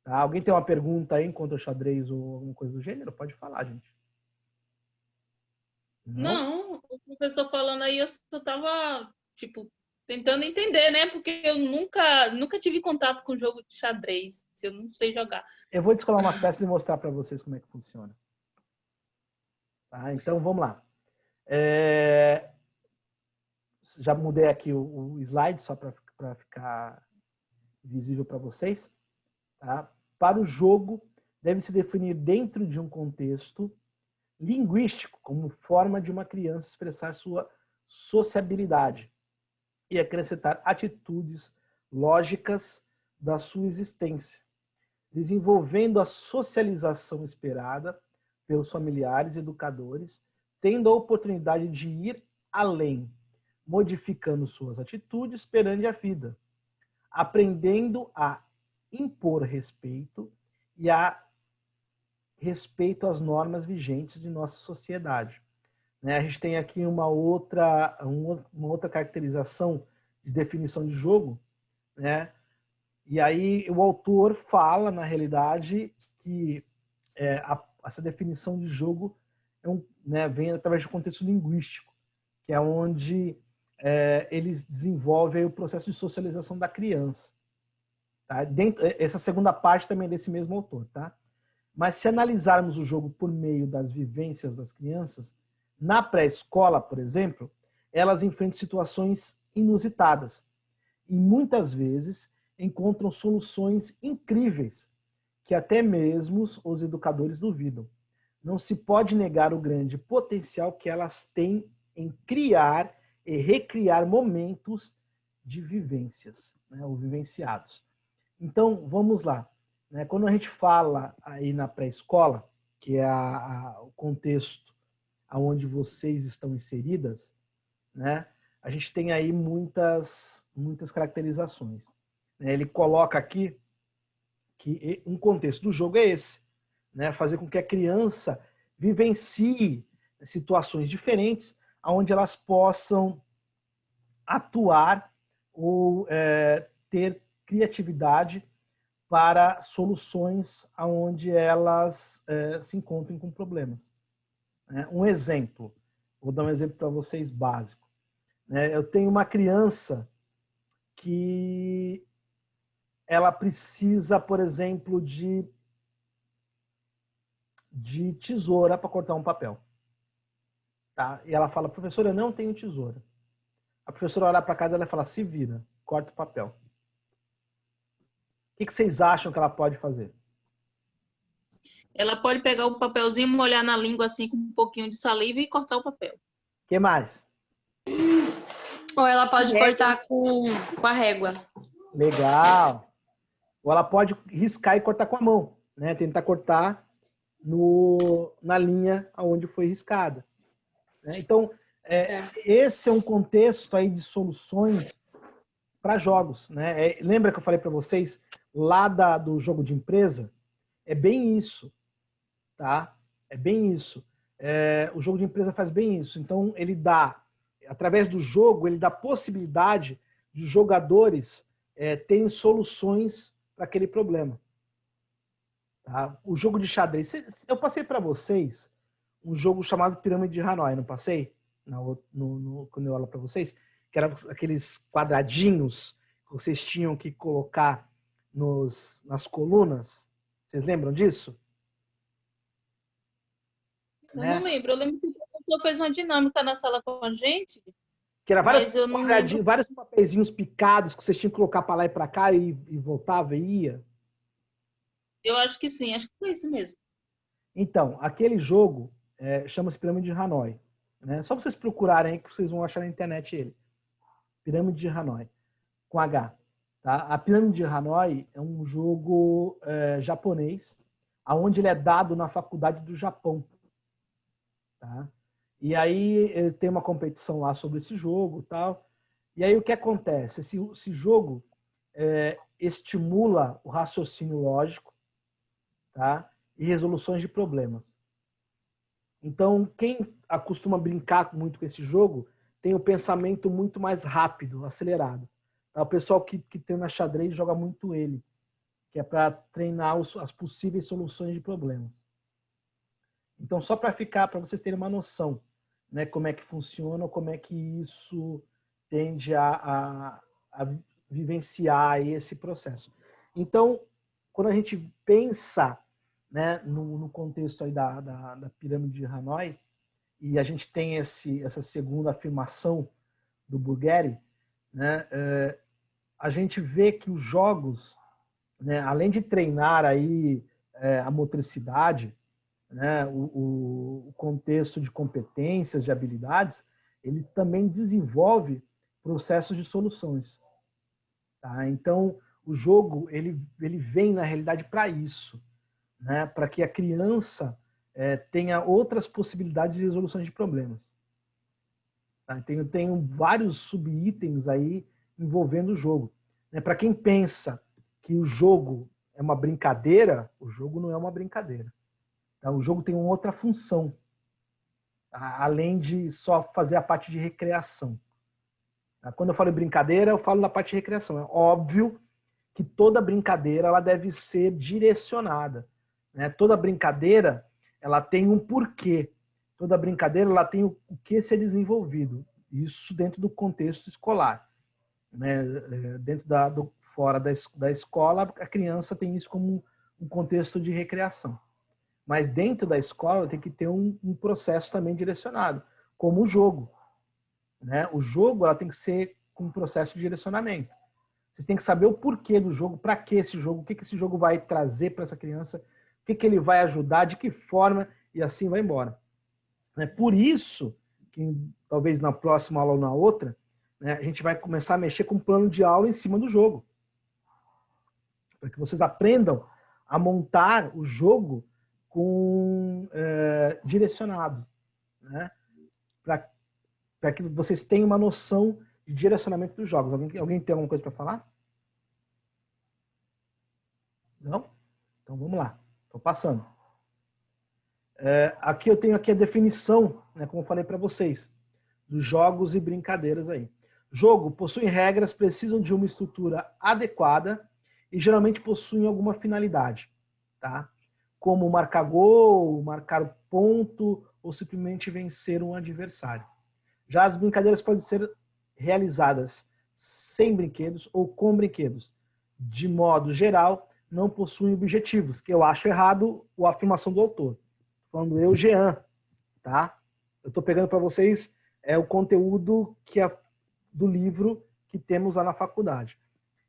Tá? Alguém tem uma pergunta aí contra o xadrez ou alguma coisa do gênero? Pode falar, gente. Não, o professor falando aí, eu só tava, tipo, tentando entender, né? Porque eu nunca tive contato com jogo de xadrez, se eu não sei jogar. Eu vou descolar umas peças e mostrar para vocês como é que funciona. Tá? Então, vamos lá. Já mudei aqui o slide só para ficar visível para vocês. Tá? Para o jogo, deve se definir dentro de um contexto linguístico, como forma de uma criança expressar sua sociabilidade e acrescentar atitudes lógicas da sua existência, desenvolvendo a socialização esperada pelos familiares e educadores, tendo a oportunidade de ir além, modificando suas atitudes perante a vida, aprendendo a impor respeito e a respeito às normas vigentes de nossa sociedade. A gente tem aqui uma outra caracterização de definição de jogo, né? E aí o autor fala, na realidade, que essa definição de jogo vem através do contexto linguístico, que é onde eles desenvolvem o processo de socialização da criança. Tá? Essa segunda parte também é desse mesmo autor. Tá? Mas se analisarmos o jogo por meio das vivências das crianças, Na pré-escola, por exemplo, elas enfrentam situações inusitadas e muitas vezes encontram soluções incríveis que até mesmo os educadores duvidam. Não se pode negar o grande potencial que elas têm em criar e recriar momentos de vivências, né, ou vivenciados. Então, vamos lá. Né? Quando a gente fala aí na pré-escola, que é o contexto onde vocês estão inseridas, né, a gente tem aí muitas caracterizações. Ele coloca aqui que um contexto do jogo é esse, né, fazer com que a criança vivencie situações diferentes, onde elas possam atuar ou ter criatividade para soluções onde elas se encontrem com problemas. Um exemplo, vou dar um exemplo para vocês básico. Eu tenho uma criança que ela precisa, por exemplo, de tesoura para cortar um papel. Tá? E ela fala, professora, eu não tenho tesoura. A professora olha para casa e ela fala, se vira, corta o papel. O que vocês acham que ela pode fazer? Ela pode pegar o papelzinho, molhar na língua assim com um pouquinho de saliva e cortar o papel. O que mais? Ou ela pode cortar com a régua. Legal. Ou ela pode riscar e cortar com a mão, né? Tentar cortar na linha onde foi riscada. Então, esse é um contexto aí de soluções para jogos, né? Lembra que eu falei para vocês lá do jogo de empresa? É bem isso, tá? É bem isso. O jogo de empresa faz bem isso. Então, ele dá, através do jogo, ele dá possibilidade de jogadores terem soluções para aquele problema. Tá? O jogo de xadrez. Eu passei para vocês um jogo chamado Pirâmide de Hanoi, não passei? Quando eu falo para vocês, que eram aqueles quadradinhos que vocês tinham que colocar nas colunas. Vocês lembram disso? Eu não lembro. Eu lembro que o professor fez uma dinâmica na sala com a gente. Que era vários papeizinhos picados que vocês tinham que colocar para lá e para cá e voltava e ia. Eu acho que sim, acho que foi isso mesmo. Então, aquele jogo chama-se Pirâmide de Hanoi. Né? Só vocês procurarem aí que vocês vão achar na internet ele. Pirâmide de Hanoi, com H. Tá? A Pirâmide de Hanoi é um jogo japonês, onde ele é dado na faculdade do Japão. Tá? E aí tem uma competição lá sobre esse jogo, tal. E aí o que acontece? Esse jogo estimula o raciocínio lógico, tá? E resoluções de problemas. Então, quem acostuma brincar muito com esse jogo tem o pensamento muito mais rápido, acelerado. Tá? O pessoal que treina xadrez joga muito ele, que é para treinar as possíveis soluções de problemas. Então, só para vocês terem uma noção, né, como é que funciona, como é que isso tende a vivenciar esse processo. Então, quando a gente pensa, né, no contexto aí da pirâmide de Hanoi, e a gente tem essa segunda afirmação do Bulgari, né, a gente vê que os jogos, né, além de treinar aí a motricidade, né, o contexto de competências, de habilidades, ele também desenvolve processos de soluções. Tá? Então, o jogo ele vem, na realidade, para isso, né, para que a criança tenha outras possibilidades de resolução de problemas. Tá? Tenho vários subitens aí envolvendo o jogo. Né? Para quem pensa que o jogo é uma brincadeira, o jogo não é uma brincadeira. O jogo tem uma outra função, além de só fazer a parte de recreação. Quando eu falo brincadeira, eu falo da parte de recreação. É óbvio que toda brincadeira ela deve ser direcionada. Né? Toda brincadeira ela tem um porquê. Toda brincadeira ela tem o que ser desenvolvido. Isso dentro do contexto escolar. Né? Fora da escola, a criança tem isso como um contexto de recreação. Mas dentro da escola tem que ter um processo também direcionado, como o jogo, né? O jogo ela tem que ser com um processo de direcionamento. Vocês têm que saber o porquê do jogo, para que esse jogo, o que esse jogo vai trazer para essa criança, o que ele vai ajudar, de que forma, e assim vai embora. Por isso, que talvez na próxima aula ou na outra, né, a gente vai começar a mexer com um plano de aula em cima do jogo. Para que vocês aprendam a montar o jogo com direcionado. Né? Para que vocês tenham uma noção de direcionamento dos jogos. Alguém tem alguma coisa para falar? Não? Então vamos lá. Estou passando. Aqui eu tenho aqui a definição, né, como eu falei para vocês, dos jogos e brincadeiras aí. Jogo possui regras, precisam de uma estrutura adequada e geralmente possuem alguma finalidade, tá? Como marcar gol, marcar ponto ou simplesmente vencer um adversário. Já as brincadeiras podem ser realizadas sem brinquedos ou com brinquedos. De modo geral, não possuem objetivos, que eu acho errado a afirmação do autor. Falando eu, Jean, tá? Eu estou pegando para vocês o conteúdo que é do livro que temos lá na faculdade.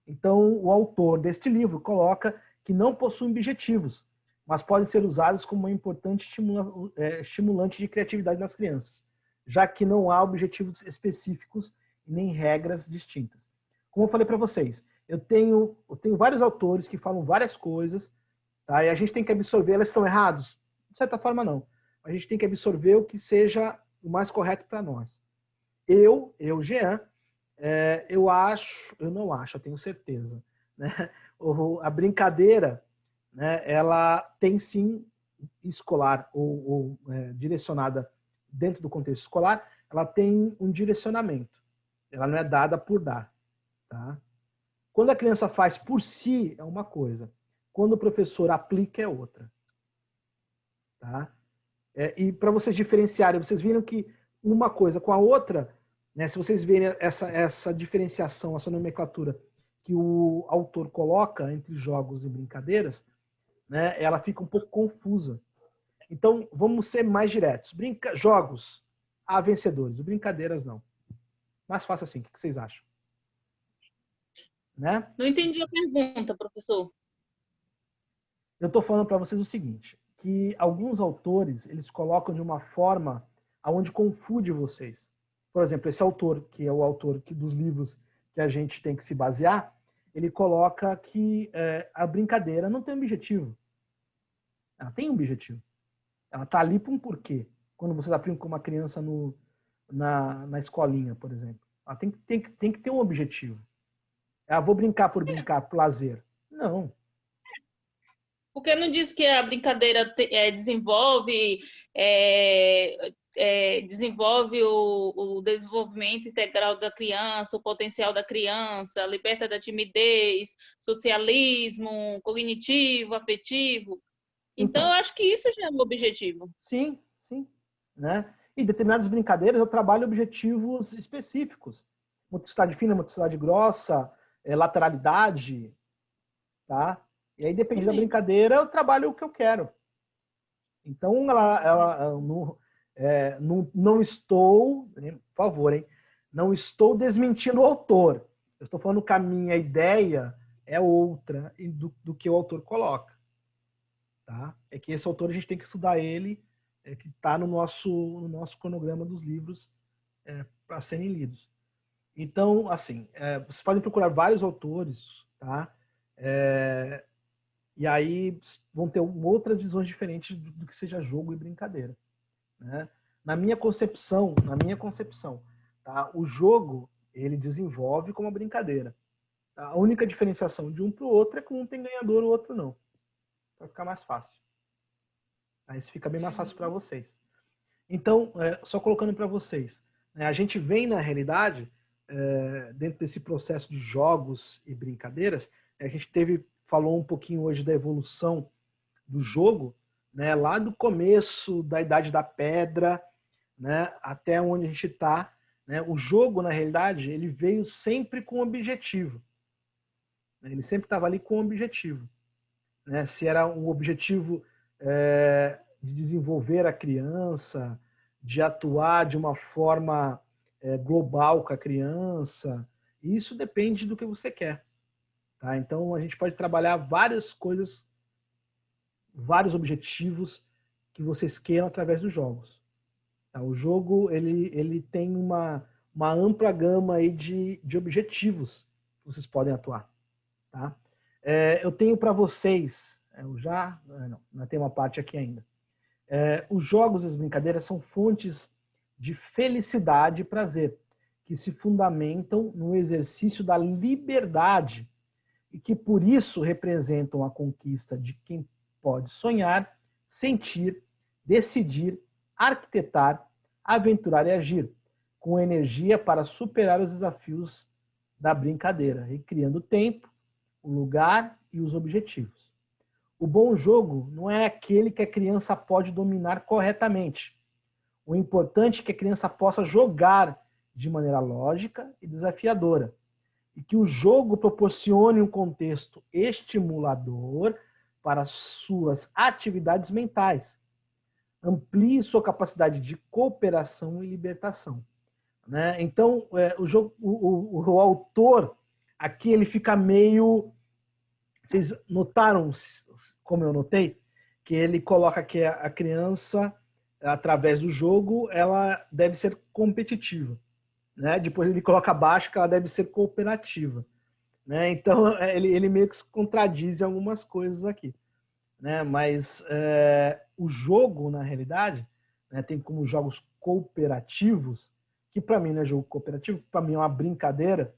Então, o autor deste livro coloca que não possuem objetivos, mas podem ser usados como uma importante estimulante de criatividade nas crianças, já que não há objetivos específicos nem regras distintas. Como eu falei para vocês, eu tenho vários autores que falam várias coisas, tá? E a gente tem que absorver, elas estão erradas? De certa forma, não. A gente tem que absorver o que seja o mais correto para nós. Eu, Jean, eu não acho, eu tenho certeza, né? A brincadeira, né, ela tem sim escolar ou direcionada dentro do contexto escolar, ela tem um direcionamento. Ela não é dada por dar, tá? Quando a criança faz por si, é uma coisa. Quando o professor aplica, é outra. Tá? E para vocês diferenciarem, vocês viram que uma coisa com a outra, né, se vocês verem essa diferenciação, essa nomenclatura que o autor coloca entre jogos e brincadeiras, né, ela fica um pouco confusa. Então, vamos ser mais diretos. Jogos, há vencedores. Brincadeiras, não. Mais fácil assim. O que vocês acham? Né? Não entendi a pergunta, professor. Eu estou falando para vocês o seguinte, que alguns autores, eles colocam de uma forma aonde confunde vocês. Por exemplo, esse autor, que é o autor dos livros que a gente tem que se basear, ele coloca que a brincadeira não tem objetivo. Ela tem um objetivo. Ela está ali por um porquê. Quando vocês aprendem com uma criança na escolinha, por exemplo. Ela tem que ter um objetivo. Vou brincar por brincar, por lazer. Não. Porque não diz que a brincadeira desenvolve o desenvolvimento integral da criança, o potencial da criança, liberta da timidez, socialismo, cognitivo, afetivo. Então, eu acho que isso já é um objetivo. Sim, sim. Né? E determinadas brincadeiras eu trabalho objetivos específicos. Motricidade fina, motricidade grossa, lateralidade, tá? E aí, depende da brincadeira, eu trabalho o que eu quero. Então, não estou, por favor, hein? Não estou desmentindo o autor. Eu estou falando que a minha ideia é outra do que o autor coloca. Tá? É que esse autor a gente tem que estudar ele, que está no nosso cronograma dos livros para serem lidos. Então, assim, vocês podem procurar vários autores, tá? E aí vão ter outras visões diferentes do que seja jogo e brincadeira. Né? Na minha concepção, tá? O jogo, ele desenvolve como uma brincadeira. Tá? A única diferenciação de um para o outro é que um tem ganhador e o outro não. Vai ficar mais fácil. Aí isso fica bem mais fácil para vocês. Então, só colocando para vocês, né? A gente vem, na realidade, dentro desse processo de jogos e brincadeiras, a gente falou um pouquinho hoje da evolução do jogo, né, lá do começo da Idade da Pedra, né, até onde a gente está. Né, o jogo, na realidade, ele veio sempre com um objetivo. Ele sempre estava ali com um objetivo. Né, se era um objetivo de desenvolver a criança, de atuar de uma forma global com a criança. Isso depende do que você quer. Tá? Então, a gente pode trabalhar várias coisas, vários objetivos que vocês queiram através dos jogos. Tá? O jogo ele tem uma ampla gama aí de objetivos que vocês podem atuar. Tá? Eu tenho para vocês, não tem uma parte aqui ainda. Os jogos e as brincadeiras são fontes de felicidade e prazer, que se fundamentam no exercício da liberdade e que por isso representam a conquista de quem pode sonhar, sentir, decidir, arquitetar, aventurar e agir, com energia para superar os desafios da brincadeira, recriando o tempo, o lugar e os objetivos. O bom jogo não é aquele que a criança pode dominar corretamente. O importante é que a criança possa jogar de maneira lógica e desafiadora, e que o jogo proporcione um contexto estimulador para suas atividades mentais, amplie sua capacidade de cooperação e libertação. Né? Então, o autor aqui ele fica meio... Vocês notaram, como eu notei, que ele coloca que a criança, através do jogo, ela deve ser competitiva. Né? Depois ele coloca abaixo que ela deve ser cooperativa. Né? Então, ele meio que se contradiz em algumas coisas aqui. Né? Mas o jogo, na realidade, né, tem como jogos cooperativos, que para mim não é jogo cooperativo, para mim é uma brincadeira.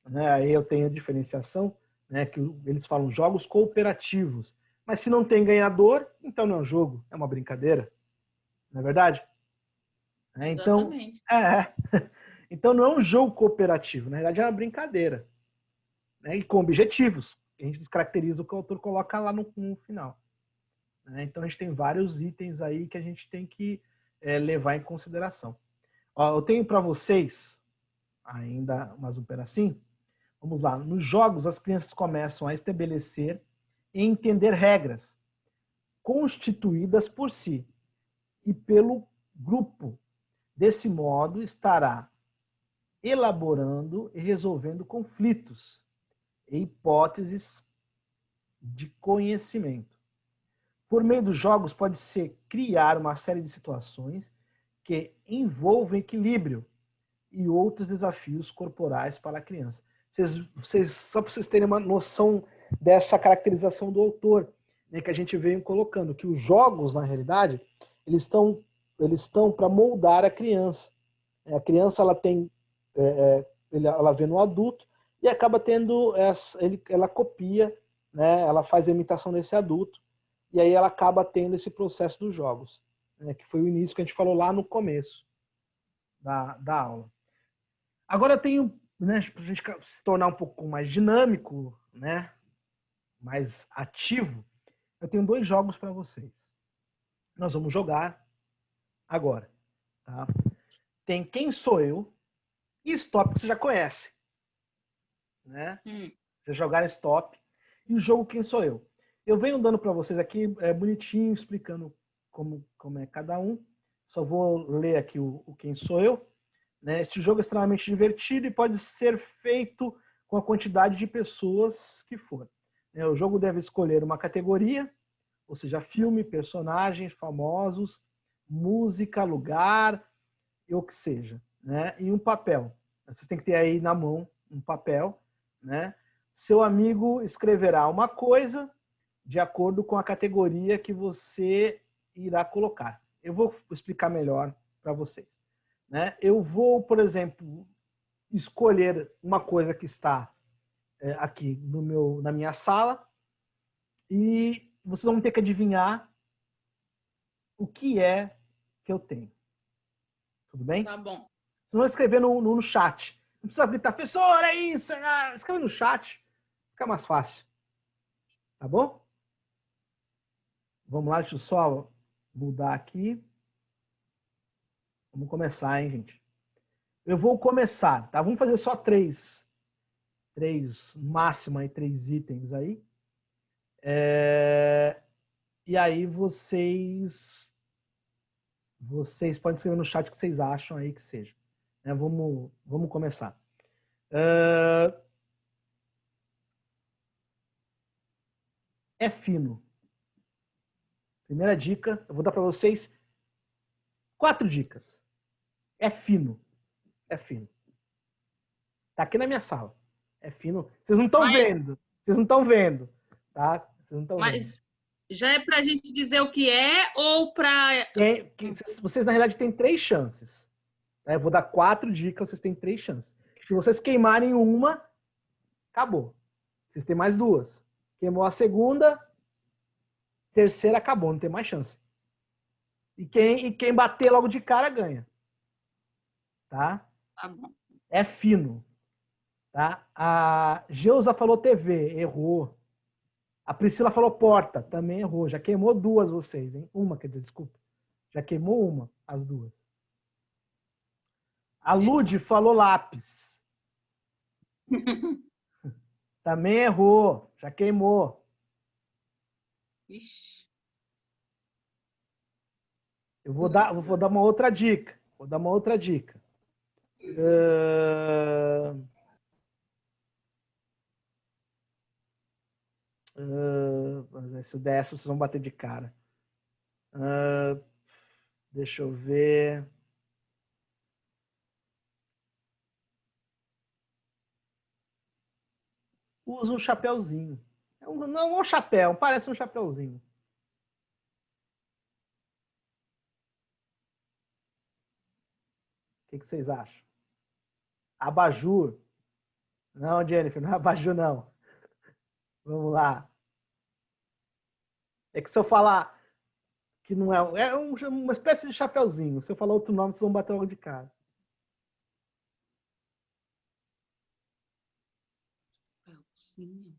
Né? Aí eu tenho a diferenciação, né, que eles falam jogos cooperativos. Mas se não tem ganhador, então não é um jogo, é uma brincadeira. Não é verdade? Então, então não é um jogo cooperativo, na verdade é uma brincadeira. Né? E com objetivos. A gente descaracteriza o que o autor coloca lá no final. Né? Então a gente tem vários itens aí que a gente tem que levar em consideração. Ó, eu tenho para vocês ainda mais um pedacinho. Vamos lá. Nos jogos, as crianças começam a estabelecer e entender regras constituídas por si e pelo grupo. Desse modo, estará elaborando e resolvendo conflitos e hipóteses de conhecimento. Por meio dos jogos, pode-se criar uma série de situações que envolvem equilíbrio e outros desafios corporais para a criança. Só para vocês terem uma noção dessa caracterização do autor, né, que a gente veio colocando, que os jogos, na realidade, eles estão para moldar a criança. A criança ela vê no adulto e acaba tendo ela copia, né, ela faz a imitação desse adulto e aí ela acaba tendo esse processo dos jogos, né, que foi o início que a gente falou lá no começo da aula. Agora eu tenho, né, para a gente se tornar um pouco mais dinâmico, né, mais ativo, eu tenho 2 jogos para vocês. Nós vamos jogar agora. Tá? Tem Quem Sou Eu e Stop, que você já conhece. Né? Já jogaram Stop. E o jogo Quem Sou Eu. Eu venho dando para vocês aqui, bonitinho, explicando como é cada um. Só vou ler aqui o Quem Sou Eu. Né? Este jogo é extremamente divertido e pode ser feito com a quantidade de pessoas que for. O jogo deve escolher uma categoria, ou seja, filme, personagens famosos, música, lugar, e o que seja, né? E um papel. Vocês têm que ter aí na mão um papel, né? Seu amigo escreverá uma coisa de acordo com a categoria que você irá colocar. Eu vou explicar melhor para vocês. Né? Eu vou, por exemplo, escolher uma coisa que está aqui na minha sala e vocês vão ter que adivinhar o que é que eu tenho. Tudo bem? Tá bom. Vocês vão escrever no chat. Não precisa gritar, professor, é isso. Escreve no chat. Fica mais fácil. Tá bom? Vamos lá, deixa eu só mudar aqui. Vamos começar, hein, gente? Eu vou começar, tá? Vamos fazer só 3 máximo aí, 3 itens aí. E aí vocês podem escrever no chat o que vocês acham aí que seja. Né? Vamos começar. É fino. Primeira dica, eu vou dar para vocês 4 dicas. É fino. É fino. Tá aqui na minha sala. É fino. Vocês não estão vendo. Vocês não estão vendo. Tá? Vocês não estão vendo. Já é para a gente dizer o que é ou para... Vocês, na realidade, têm 3 chances. Eu vou dar 4 dicas, vocês têm 3 chances. Se vocês queimarem uma, acabou. Vocês têm mais 2. Queimou a segunda, terceira acabou, não tem mais chance. E quem bater logo de cara ganha. Tá? Tá bom. É fino. Tá? A Geusa falou TV, errou. A Priscila falou porta, também errou. Já queimou 2 vocês, hein? Uma, quer dizer, desculpa. Já queimou uma, as 2. A Lud falou lápis. Também errou. Já queimou. Ixi. Eu vou dar uma outra dica. Vou dar uma outra dica. Se der essa, vocês vão bater de cara. Deixa eu ver. Usa um chapéuzinho. Não é um chapéu, parece um chapéuzinho. O que vocês acham? Abajur. Não, Jennifer, não é abajur, não. Vamos lá. É que se eu falar que não é... uma espécie de chapéuzinho. Se eu falar outro nome, vocês vão bater logo de cara. Sim.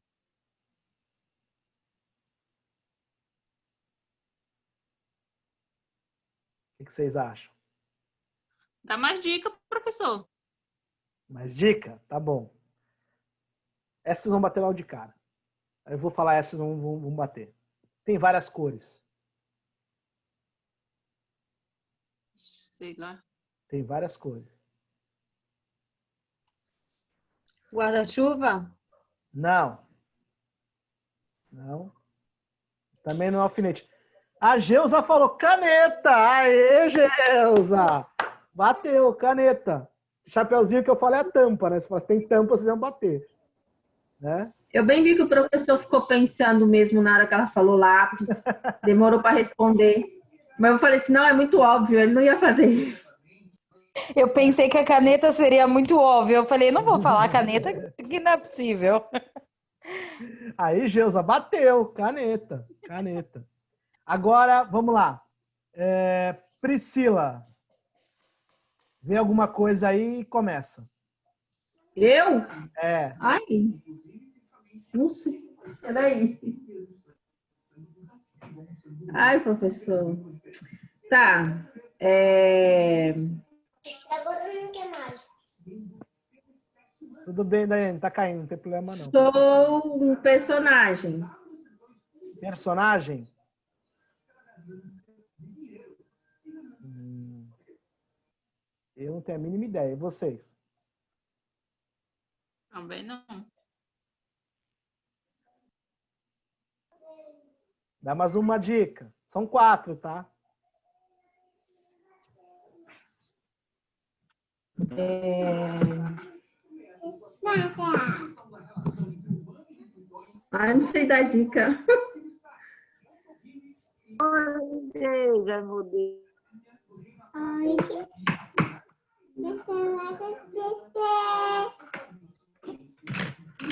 O que vocês acham? Dá mais dica, professor. Mais dica? Tá bom. Essas vão bater logo de cara. Eu vou falar essas vão bater. Tem várias cores. Sei lá. Tem várias cores. Guarda-chuva? Não. Não. Também não é alfinete. A Geusa falou caneta. Aê, Geusa! Bateu, caneta. Chapeuzinho que eu falo é a tampa, né? Se você tem tampa, vocês vão bater. Né? Eu bem vi que o professor ficou pensando mesmo na hora que ela falou lápis. Demorou para responder. Mas eu falei assim, não, é muito óbvio, ele não ia fazer isso. Eu pensei que a caneta seria muito óbvia. Eu falei, não vou falar caneta, que não é possível. Aí, Geusa, bateu. Caneta. Caneta. Agora, vamos lá. Priscila. Vê alguma coisa aí e começa. Eu? É. Ai, não sei. Peraí. Ai, professor. Tá. Agora não quer mais. Tudo bem, Daiane, tá caindo, não tem problema não. Sou um personagem. Personagem? Eu não tenho a mínima ideia. E vocês? Também não. Dá mais uma dica. São 4, tá? Ai, não sei dar dica. Já mudei.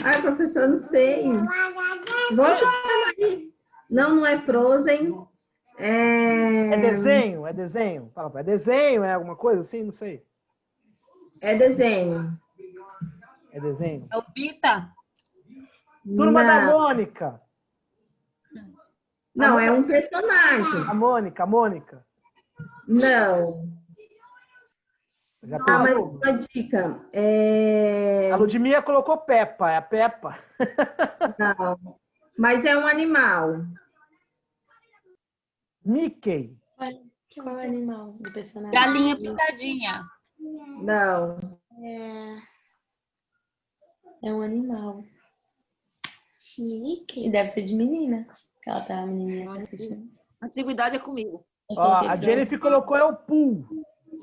Ai, professor, não sei. Vou chutar aí. Não, não é Frozen. É desenho? É desenho? Fala, é desenho? É alguma coisa assim? Não sei. É desenho. É desenho? É o Pita? Turma da Mônica. Não, é um personagem. A Mônica. Não. Já Mas uma dica. A Ludmilla colocou Peppa, é a Peppa. Não. Mas é um animal. Mickey. Qual é o animal do personagem? Galinha pintadinha. Não. É um animal. Mickey? E deve ser de menina. Que ela tá menininha assistindo. Antiguidade é comigo. Ó, a Jennifer colocou é o Pooh.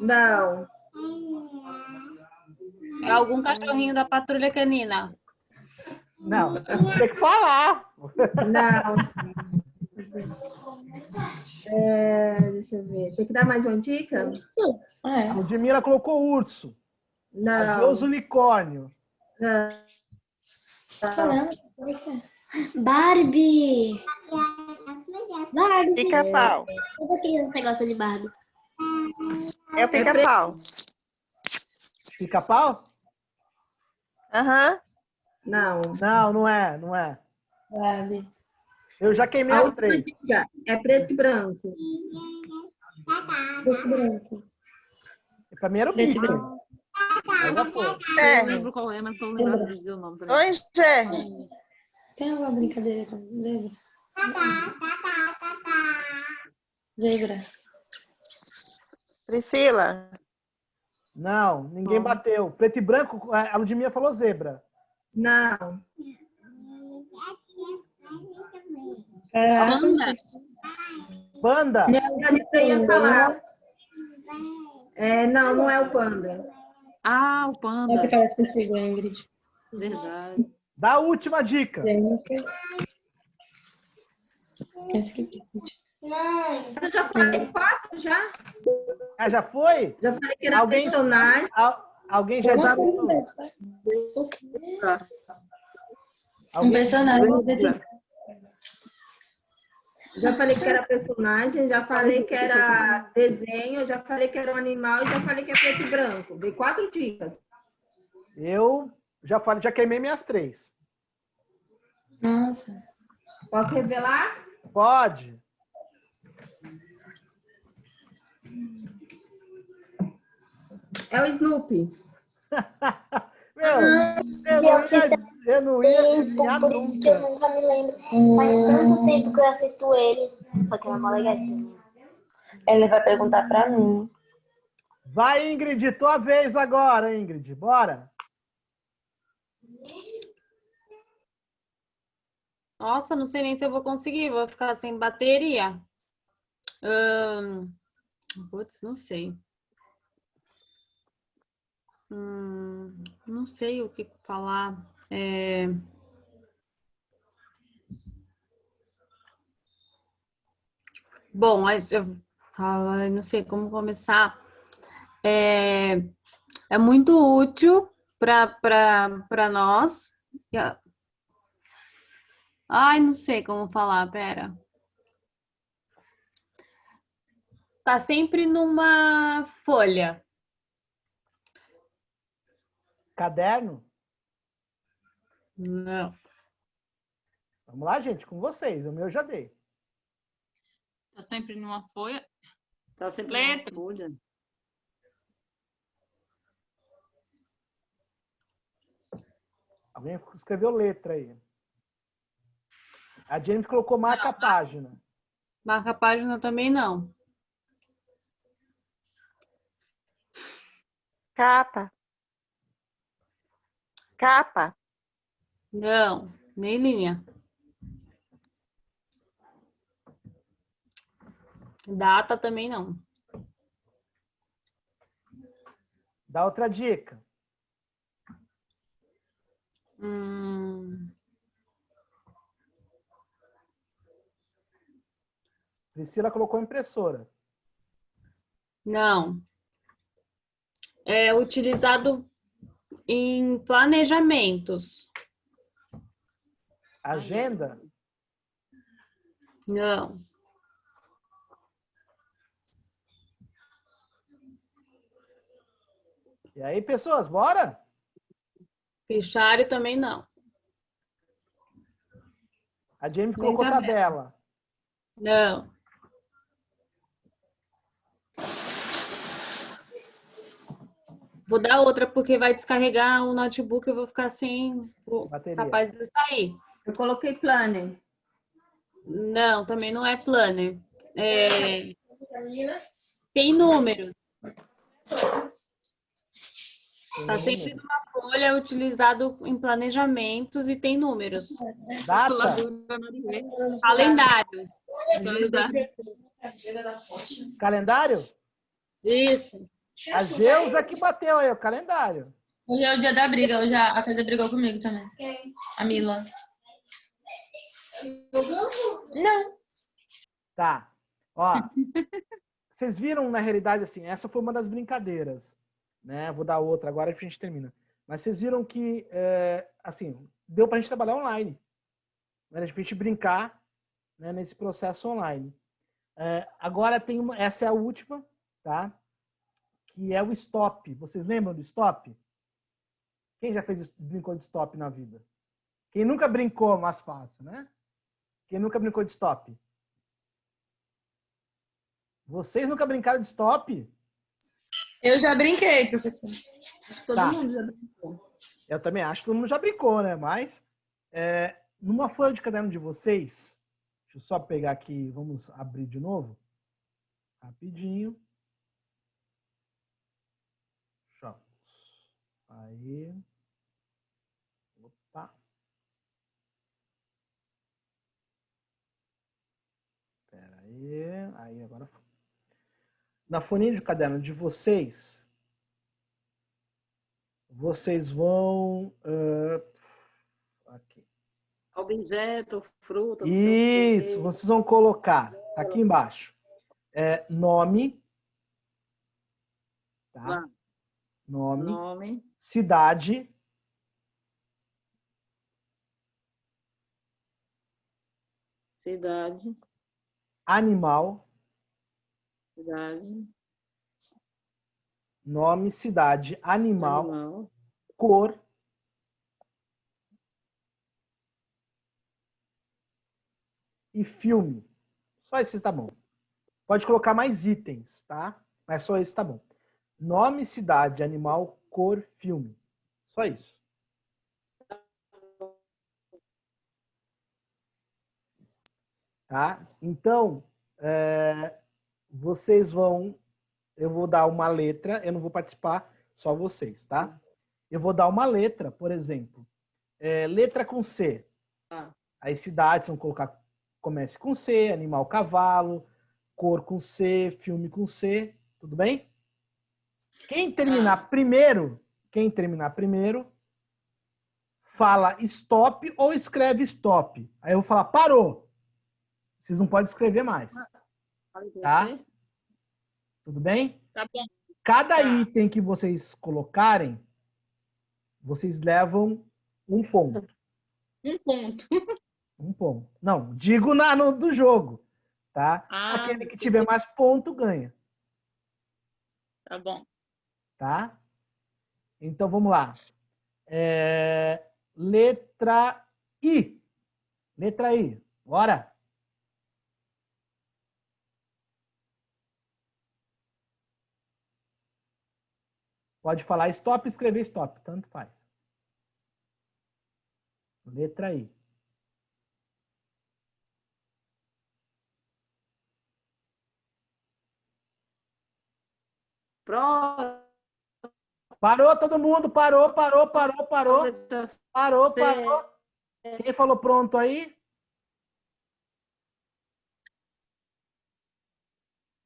Não. É algum cachorrinho da patrulha canina. Não, tem que falar. Não. Deixa eu ver. Tem que dar mais uma dica? A Ludmila colocou urso. Não. Deus unicórnio. Não. Barbie. Barbie. Pica-pau. Por que você gosta de Barbie? É o pica-pau. Pica-pau? Aham. Não. Não, não é, não é. Sabe? Eu já queimei A as última 3. dica é preto e branco. Preto e branco. Pra mim era o Preto e Mickey. branco. Mas já foi. Eu É. lembro qual é, mas não lembro de dizer o nome também. Oi, Gerry. Tem alguma brincadeira com zebra? Zebra. Priscila. Não, ninguém bateu. Preto e branco, a Ludmila falou zebra. Não. Panda. Panda? Eu ia falar. Não, não é o panda. Ah, o É panda. que parece contigo, Ingrid. Verdade. Dá a última dica. Eu já falei 4 já. Ah, já foi? Já falei que era Alguém- personagem. Alguém já disse? Um personagem. Já falei que era personagem, já falei que era desenho, já falei que era um animal e já falei que é preto e branco. Dei 4 dicas. Eu já falei, já queimei minhas 3. Nossa. Posso revelar? Pode. É o Snoopy. Meu, eu não ia adivinhar Por isso que eu nunca. nunca me lembro. Faz tanto tempo que eu assisto ele. Porque é uma legal esse desenho. Ele vai perguntar pra mim. Vai, Ingrid, tua vez agora, Ingrid. Bora. Nossa, não sei nem se eu vou conseguir. Vou ficar sem bateria. Putz, não sei. Não sei o que falar. Bom, eu não sei como começar. É muito útil para nós. Ai, não sei como falar, pera. Tá sempre numa folha. Caderno? Não. Vamos lá, gente, com vocês. O meu eu já dei. Tá sempre numa folha. Tá sempre Letra. numa folha. Alguém escreveu letra aí. A Jennifer colocou marca a página. Marca a página também não. Capa. Capa. Não, nem linha. Data também não. Dá outra dica. Priscila colocou impressora. Não. É utilizado em planejamentos. Agenda? Não. E aí, pessoas, bora? Fichário também não. A Jennifer Nem colocou tabela. tabela. Não. Vou dar outra porque vai descarregar o notebook, eu vou ficar sem Bateria. capaz de sair. Eu coloquei planner. Não, também não é planner. tem números. Está sempre numa folha utilizado em planejamentos e tem números. Data? Calendário. Calendário? Isso. A Geusa que bateu aí, o calendário. Hoje é o dia da briga. Hoje a Célia brigou comigo também. A Mila. Não. Tá. Ó, vocês viram, na realidade, assim, essa foi uma das brincadeiras, né? Vou dar outra agora que a gente termina. Mas vocês viram que, assim, deu pra gente trabalhar online. Né? A gente brincar, né, nesse processo online. Agora tem essa é a última, tá? Que é o stop. Vocês lembram do stop? Quem já brincou de stop na vida? Quem nunca brincou, mais fácil, né? Quem nunca brincou de stop? Vocês nunca brincaram de stop? Eu já brinquei, professor. Todo mundo já brincou. Eu também acho que todo mundo já brincou, né? Mas, numa folha de caderno de vocês, deixa eu só pegar aqui, vamos abrir de novo. Rapidinho. Aí. Opa. Espera aí. Aí agora. Na folhinha de caderno de vocês, vocês vão. Aqui. Objeto, fruta. Isso, vocês vão colocar aqui embaixo. Nome. Tá? Nome. Cidade. Animal. Nome, cidade, animal. Cor. E filme. Só esse tá bom. Pode colocar mais itens, tá? Mas só esse tá bom. Nome, cidade, animal, cor, filme. Só isso. Tá? Então, vocês vão... Eu vou dar uma letra, eu não vou participar, só vocês, tá? Eu vou dar uma letra, por exemplo. Letra com C. Aí cidades vão colocar, comece com C, animal, cavalo, cor com C, filme com C, tudo bem? Quem terminar primeiro, fala stop ou escreve stop. Aí eu vou falar parou. Vocês não podem escrever mais. Tá? Tudo bem? Tá bom. Cada item que vocês colocarem, vocês levam um ponto. Um ponto. Um ponto. Não, digo do jogo. Tá? Aquele que tiver mais ponto ganha. Tá bom. Tá? Então vamos lá. Letra I. Letra I. Bora. Pode falar stop e escrever stop. Tanto faz. Letra I. Parou todo mundo. Parou. Quem falou pronto aí?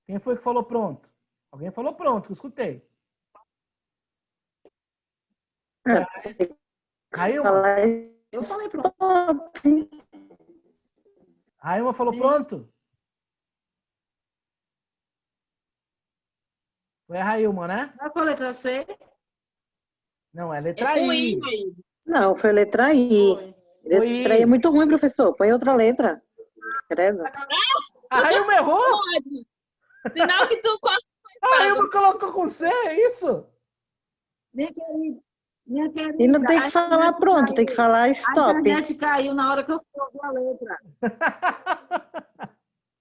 Quem foi que falou pronto? Alguém falou pronto, que eu escutei. Railma? Eu falei pronto. Railma falou pronto? Foi a Railma, né? Não foi letra C? Não, é letra I. Não, foi letra I. Letra I é muito ruim, professor. Põe outra letra. Credo. A Railma errou? Pode. Sinal que tu gosta. A Railma colocou com C, é isso? Minha querida. E não tem que falar pronto, tem que falar stop. A internet caiu na hora que eu coloquei a letra.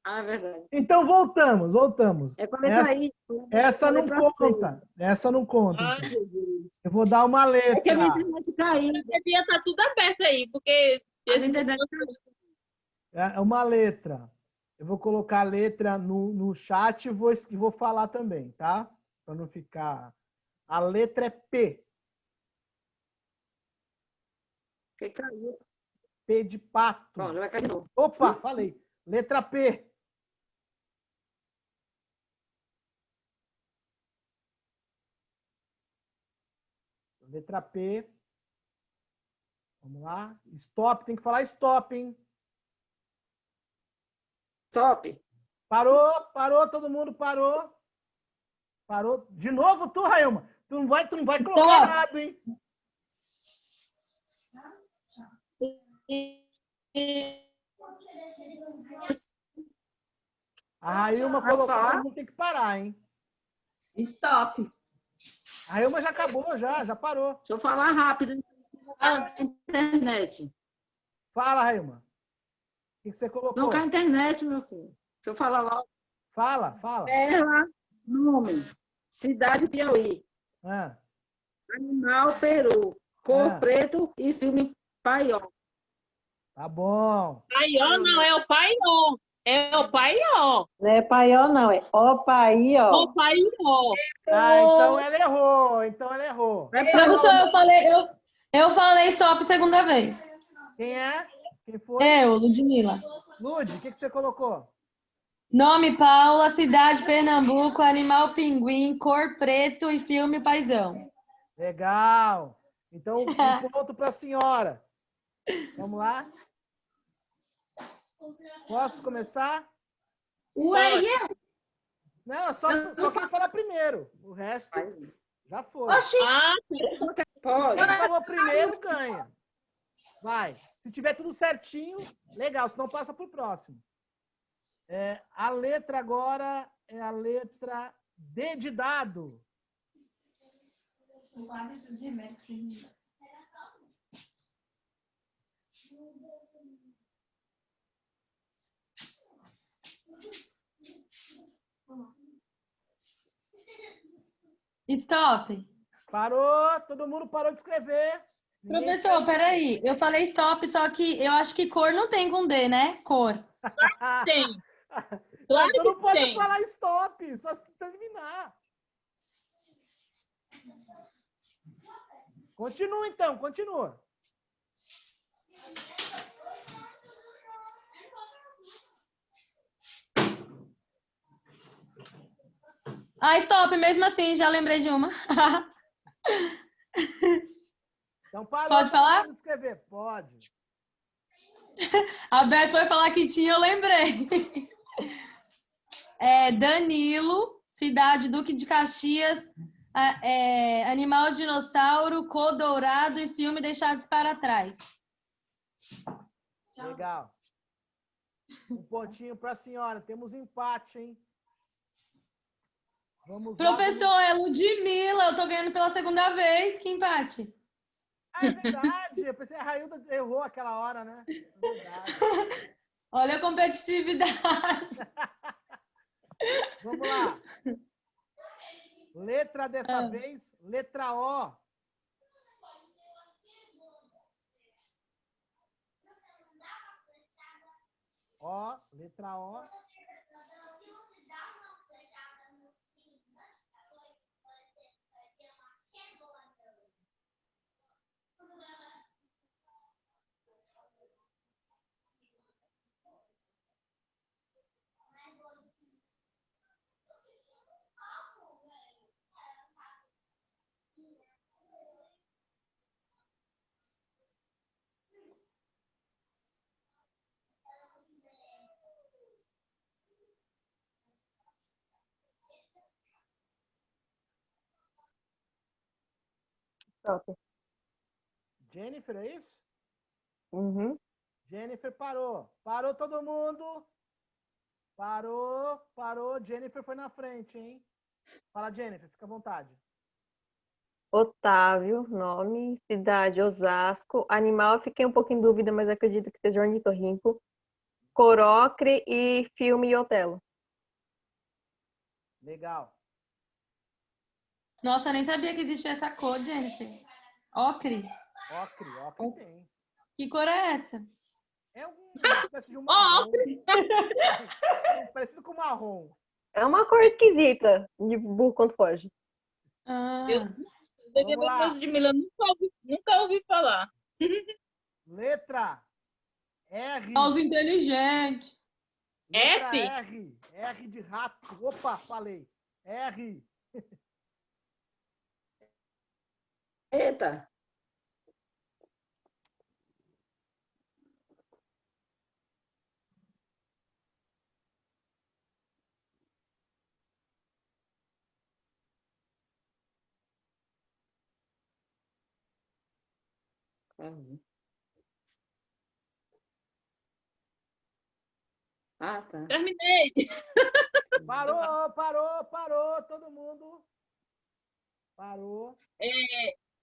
É verdade. Então voltamos. É com a letra I. Essa não conta. Essa não conta. Ai, meu Deus. Eu vou dar uma letra. É que a minha internet caiu. Devia estar tudo aberto aí, porque A internet É uma letra. Eu vou colocar a letra no chat e vou falar também, tá? Para não ficar... A letra é P. Que caiu. P de pato. Bom, já vai cair de novo. Opa, falei. Letra P. Letra P. Vamos lá. Stop, tem que falar stop, hein? Stop. Parou, todo mundo parou. Parou. De novo tu, Railma. Tu não vai colocar errado, hein? A Railma colocou, todo mundo tem que parar, hein? Stop. A Railma já acabou, já parou. Deixa eu falar rápido. Internet. Fala, Railma. O que você colocou? Não cai a internet, meu filho. Deixa eu falar logo. Fala. Terra, nome. Cidade Piauí. Animal Peru. Cor preto e filme Paió. Tá bom. Paió não, é o Paió. É o Paió. Não é Paió, não. É Opaió. Opaió. Ah, então ela errou. Professor, eu falei stop segunda vez. Quem é? Quem foi? Eu, Ludmila. Lud, o que você colocou? Nome Paula, cidade Pernambuco, animal pinguim, cor preto e filme Paizão. Legal. Então, um ponto para a senhora. Vamos lá? Posso começar? Ué, eu? Não, só quem falar primeiro. O resto já foi. Oxi. Quem falou primeiro ganha. Vai. Se tiver tudo certinho, legal. Senão passa para o próximo. A letra agora é a letra D de dado. Stop. Parou, todo mundo parou de escrever. Professor, peraí. Eu falei stop, só que eu acho que cor não tem com D, né? Cor. Tem. Claro que não pode tem. falar stop, só se terminar. Continua então, continua. Stop, mesmo assim, já lembrei de uma. Então parou. Pode falar? Escrever. Pode. A Beth foi falar que tinha, eu lembrei. Danilo, cidade Duque de Caxias, animal dinossauro, cor dourado e filme Deixados para Trás. Legal. Um pontinho para a senhora. Temos empate, hein? Vamos Professor, é Ludmila. Eu tô ganhando pela segunda vez. Que empate. É verdade. Eu pensei que a Railda errou aquela hora, né? É verdade. Olha a competitividade. Vamos lá. Letra dessa vez, letra O. Letra O. Stop. Jennifer, é isso? Uhum. Jennifer parou. Parou todo mundo. Parou. Jennifer foi na frente, hein? Fala, Jennifer, fica à vontade. Otávio, nome, cidade, Osasco. Animal, fiquei um pouco em dúvida, mas acredito que seja ornitorrinco. Corocre e filme Otelo. Legal. Nossa, eu nem sabia que existia essa cor, Jennifer. Ocre. Ocre tem. Que cor é essa? É uma espécie de um marrom. Parecido com marrom. É uma cor esquisita de burro quando foge. Ludmilla, nunca ouvi falar. Letra R. Os inteligentes. F. R. R de rato. Opa, falei. R. Eita. Ah, tá. Terminei. Parou, todo mundo. Parou.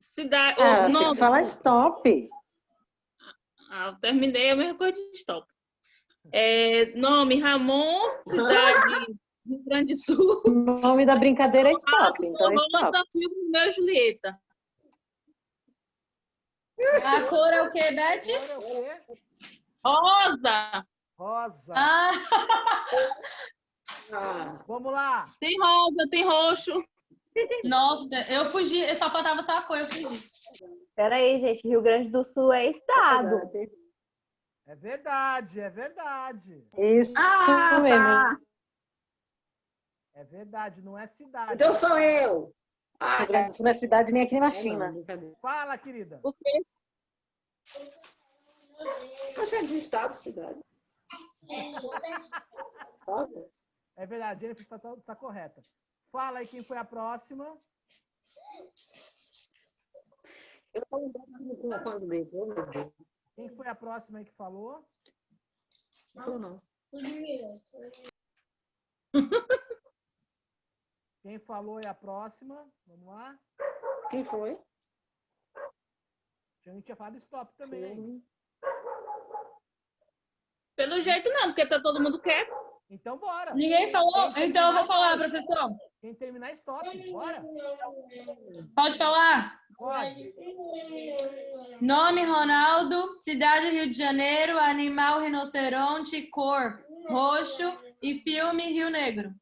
Cidade. Não, fala stop. Eu terminei a mesma coisa de stop. Nome, Ramon, cidade Rio Grande do Sul. O nome da brincadeira é stop, então é stop. Meu Julieta. A cor é o quê, Beth? Rosa. Rosa. Vamos lá. Tem rosa, tem roxo. Nossa, eu fugi, só faltava só a cor, eu fugi. Pera aí, gente, Rio Grande do Sul é estado. É verdade. Isso mesmo. Tá. É verdade, não é cidade. Então sou eu. Rio Grande do Sul não é cidade nem aqui na China. Fala, querida. O quê? Tô cheio de estado, cidade. É verdade, ele está correta. Fala aí quem foi a próxima. Eu tô lembrando com as letras. Quem foi a próxima aí que falou? Não. Quem falou é a próxima. Vamos lá. Quem foi? A gente tinha falado stop também. Pelo jeito não, porque tá todo mundo quieto. Então bora. Ninguém falou? Então eu vou falar, professor. Quem terminar, stop. Bora. Pode falar? Pode. Nome, Ronaldo. Cidade, Rio de Janeiro. Animal, rinoceronte. Cor, roxo. E filme, Rio Negro.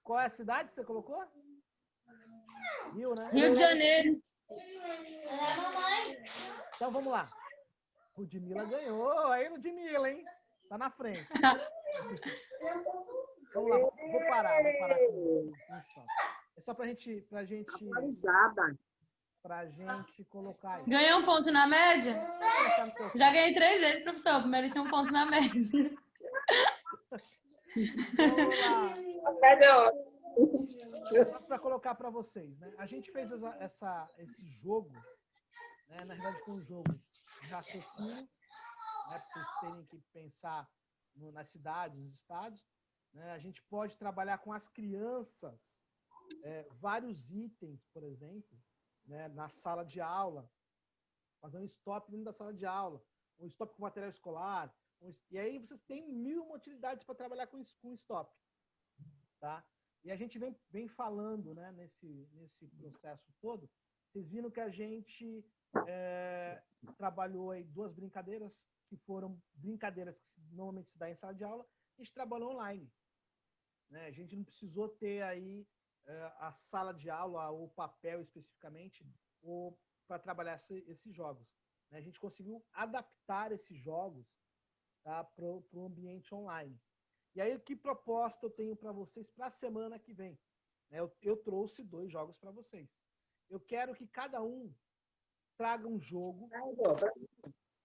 Qual é a cidade que você colocou? Rio, né? Rio de Janeiro. Então vamos lá. Ludmilla ganhou. Aí, Ludmilla, hein? Tá na frente. Vamos lá. Vou parar com isso. É só pra gente colocar aí. Ganhei um ponto na média? Já ganhei 3 vezes, professor. Mereci um ponto na média. Vamos lá. Só para colocar para vocês, né? A gente fez esse jogo, né? Na verdade foi um jogo de raciocínio, né? Para vocês terem que pensar nas cidades, nos estados, né? A gente pode trabalhar com as crianças vários itens, por exemplo, né? Na sala de aula, fazer um stop dentro da sala de aula, um stop com material escolar, e aí vocês têm 1000 utilidades para trabalhar com stop, tá? E a gente vem falando, né, nesse processo todo. Vocês viram que a gente trabalhou aí 2 brincadeiras, que foram brincadeiras que normalmente se dá em sala de aula, a gente trabalhou online, né? A gente não precisou ter aí a sala de aula ou o papel especificamente para trabalhar esses jogos, né? A gente conseguiu adaptar esses jogos, tá, para o ambiente online. E aí, que proposta eu tenho para vocês para a semana que vem? Eu trouxe 2 jogos para vocês. Eu quero que cada um traga um jogo,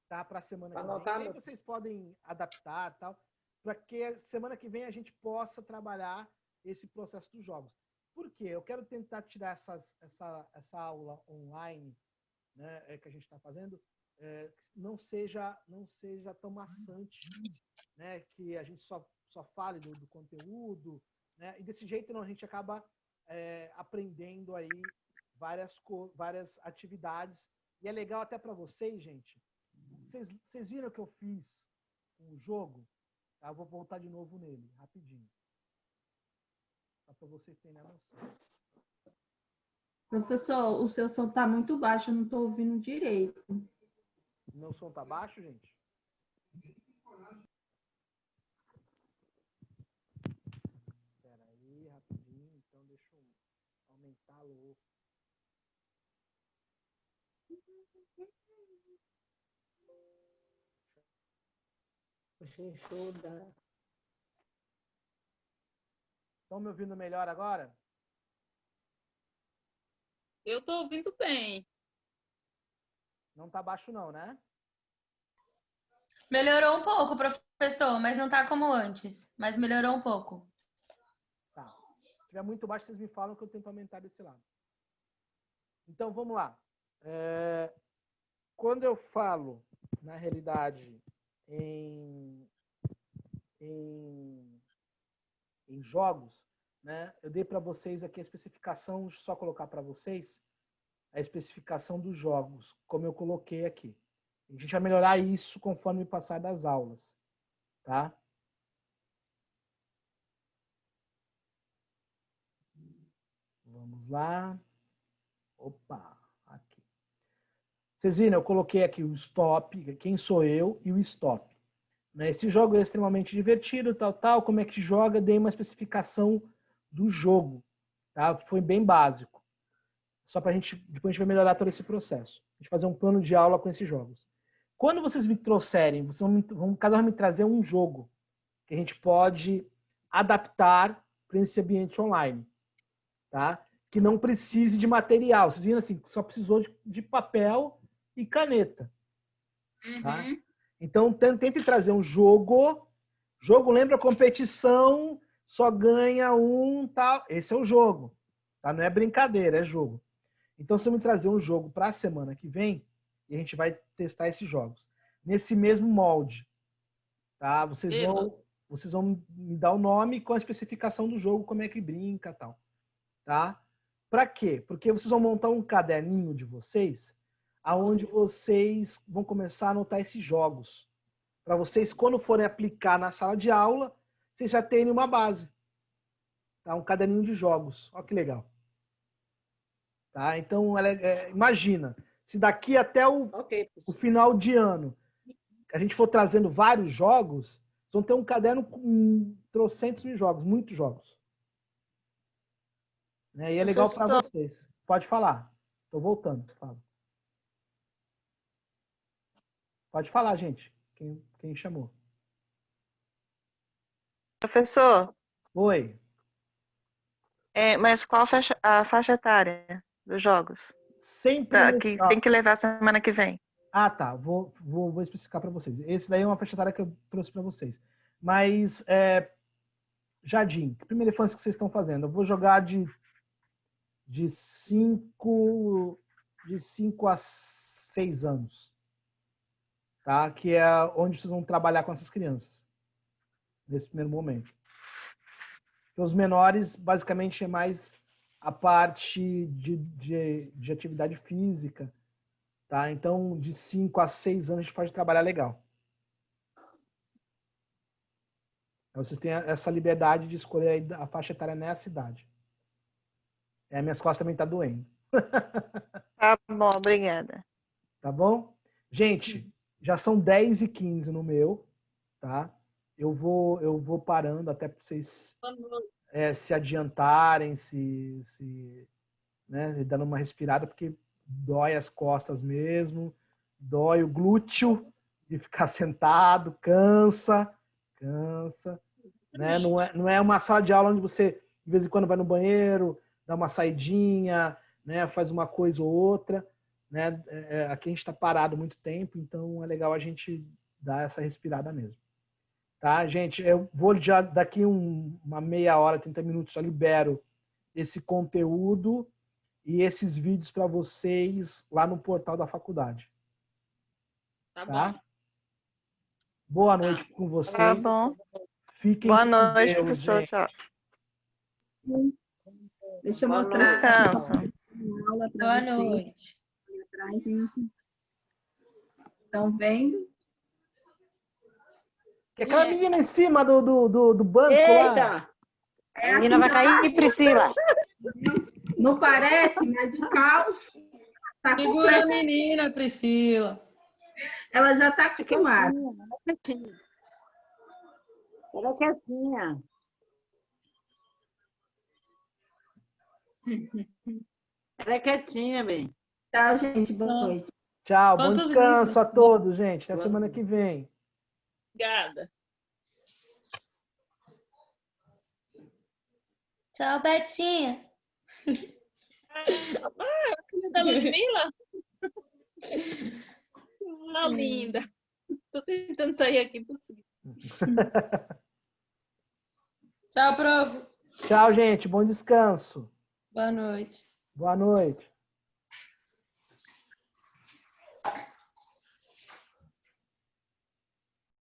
tá, para a semana que vem. E aí vocês podem adaptar, tal, para que semana que vem a gente possa trabalhar esse processo dos jogos. Por quê? Eu quero tentar tirar essa aula online, né, que a gente está fazendo, não seja tão maçante, né, que a gente só fale do conteúdo, né, e desse jeito a gente acaba aprendendo aí várias atividades, e é legal até para vocês, gente. Vocês viram que eu fiz um jogo? Tá? Eu vou voltar de novo nele, rapidinho. Só para vocês terem a noção. Professor, o seu som está muito baixo, eu não estou ouvindo direito. Meu som tá baixo, gente? Espera aí, rapidinho. Então, deixa eu aumentar a louca. Estão me ouvindo melhor agora? Eu estou ouvindo bem. Não tá baixo não, né? Melhorou um pouco, professor, mas não tá como antes. Mas melhorou um pouco. Tá. Se tiver muito baixo, vocês me falam que eu tento aumentar desse lado. Então, vamos lá. Quando eu falo, na realidade, em jogos, né? Eu dei para vocês aqui a especificação, deixa eu só colocar para vocês a especificação dos jogos, como eu coloquei aqui. A gente vai melhorar isso conforme passar das aulas, tá? Vamos lá. Opa, aqui. Vocês viram, eu coloquei aqui o stop, quem sou eu e o stop. Esse jogo é extremamente divertido, tal, como é que joga, dei uma especificação do jogo, tá? Foi bem básico. Só para depois a gente vai melhorar todo esse processo. A gente vai fazer um plano de aula com esses jogos. Quando vocês me trouxerem, cada um vai me trazer um jogo que a gente pode adaptar para esse ambiente online, tá? Que não precise de material. Vocês viram assim, só precisou de papel e caneta, tá? Então, tente trazer um jogo. Jogo lembra competição, só ganha um, tal. Esse é o jogo, tá? Não é brincadeira, é jogo. Então, você vai me trazer um jogo para a semana que vem e a gente vai testar esses jogos. Nesse mesmo molde, tá? Vocês vão me dar o nome com a especificação do jogo, como é que brinca, tal, tá? Para quê? Porque vocês vão montar um caderninho de vocês, aonde vocês vão começar a anotar esses jogos. Para vocês, quando forem aplicar na sala de aula, vocês já terem uma base. Tá? Um caderninho de jogos. Olha que legal. Tá? Então, imagina, se daqui até o final de ano a gente for trazendo vários jogos, vocês vão ter um caderno com trocentos mil jogos, muitos jogos. E é legal para vocês. Pode falar. Estou voltando. Fala. Pode falar, gente. Quem chamou? Professor. Oi. Mas qual a faixa etária dos jogos? Sempre. Que tem que levar semana que vem. Ah, tá. Vou especificar para vocês. Esse daí é uma faixa etária que eu trouxe para vocês. Mas, Jardim, que primeira infância que vocês estão fazendo? Eu vou jogar de 5 a 6 anos. Tá? Que é onde vocês vão trabalhar com essas crianças. Nesse primeiro momento. Então, os menores, basicamente, é mais a parte de atividade física. Tá? Então, de 5 a 6 anos, a gente pode trabalhar legal. Então, vocês têm essa liberdade de escolher a faixa etária nessa idade. Minhas costas também estão doendo. Tá bom, obrigada. Tá bom? Gente, já são 10h15 no meu, tá? Eu vou parando até para vocês se adiantarem, né, dando uma respirada, porque dói as costas mesmo, dói o glúteo de ficar sentado, cansa, né? Não é uma sala de aula onde você, de vez em quando, vai no banheiro, dá uma saidinha, né, faz uma coisa ou outra, né? Aqui a gente está parado muito tempo, então é legal a gente dar essa respirada mesmo. Tá, gente? Eu vou já, daqui uma meia hora, 30 minutos, já libero esse conteúdo e esses vídeos para vocês lá no portal da faculdade. Tá bom. Boa noite com vocês. Tá bom. Fiquem Boa noite, Deus, professor. gente. Tchau. Deixa eu mostrar. Descanso. Boa noite. Estão vendo? Aquela menina em cima do banco. Eita! Lá. A menina vai cair, Priscila. Não parece, mas o caos tá Segura a menina, Priscila. Ela já está acostumada. Ela é quietinha. Ela é quietinha, bem. Tchau, gente. Boa noite. Tchau, bom descanso a todos, gente. Até semana que vem. Obrigada. Tchau, Betinha. A filha da Ludmilla? Ah, linda. Tô tentando sair aqui. Tchau, prof. Tchau, gente. Bom descanso. Boa noite. Boa noite.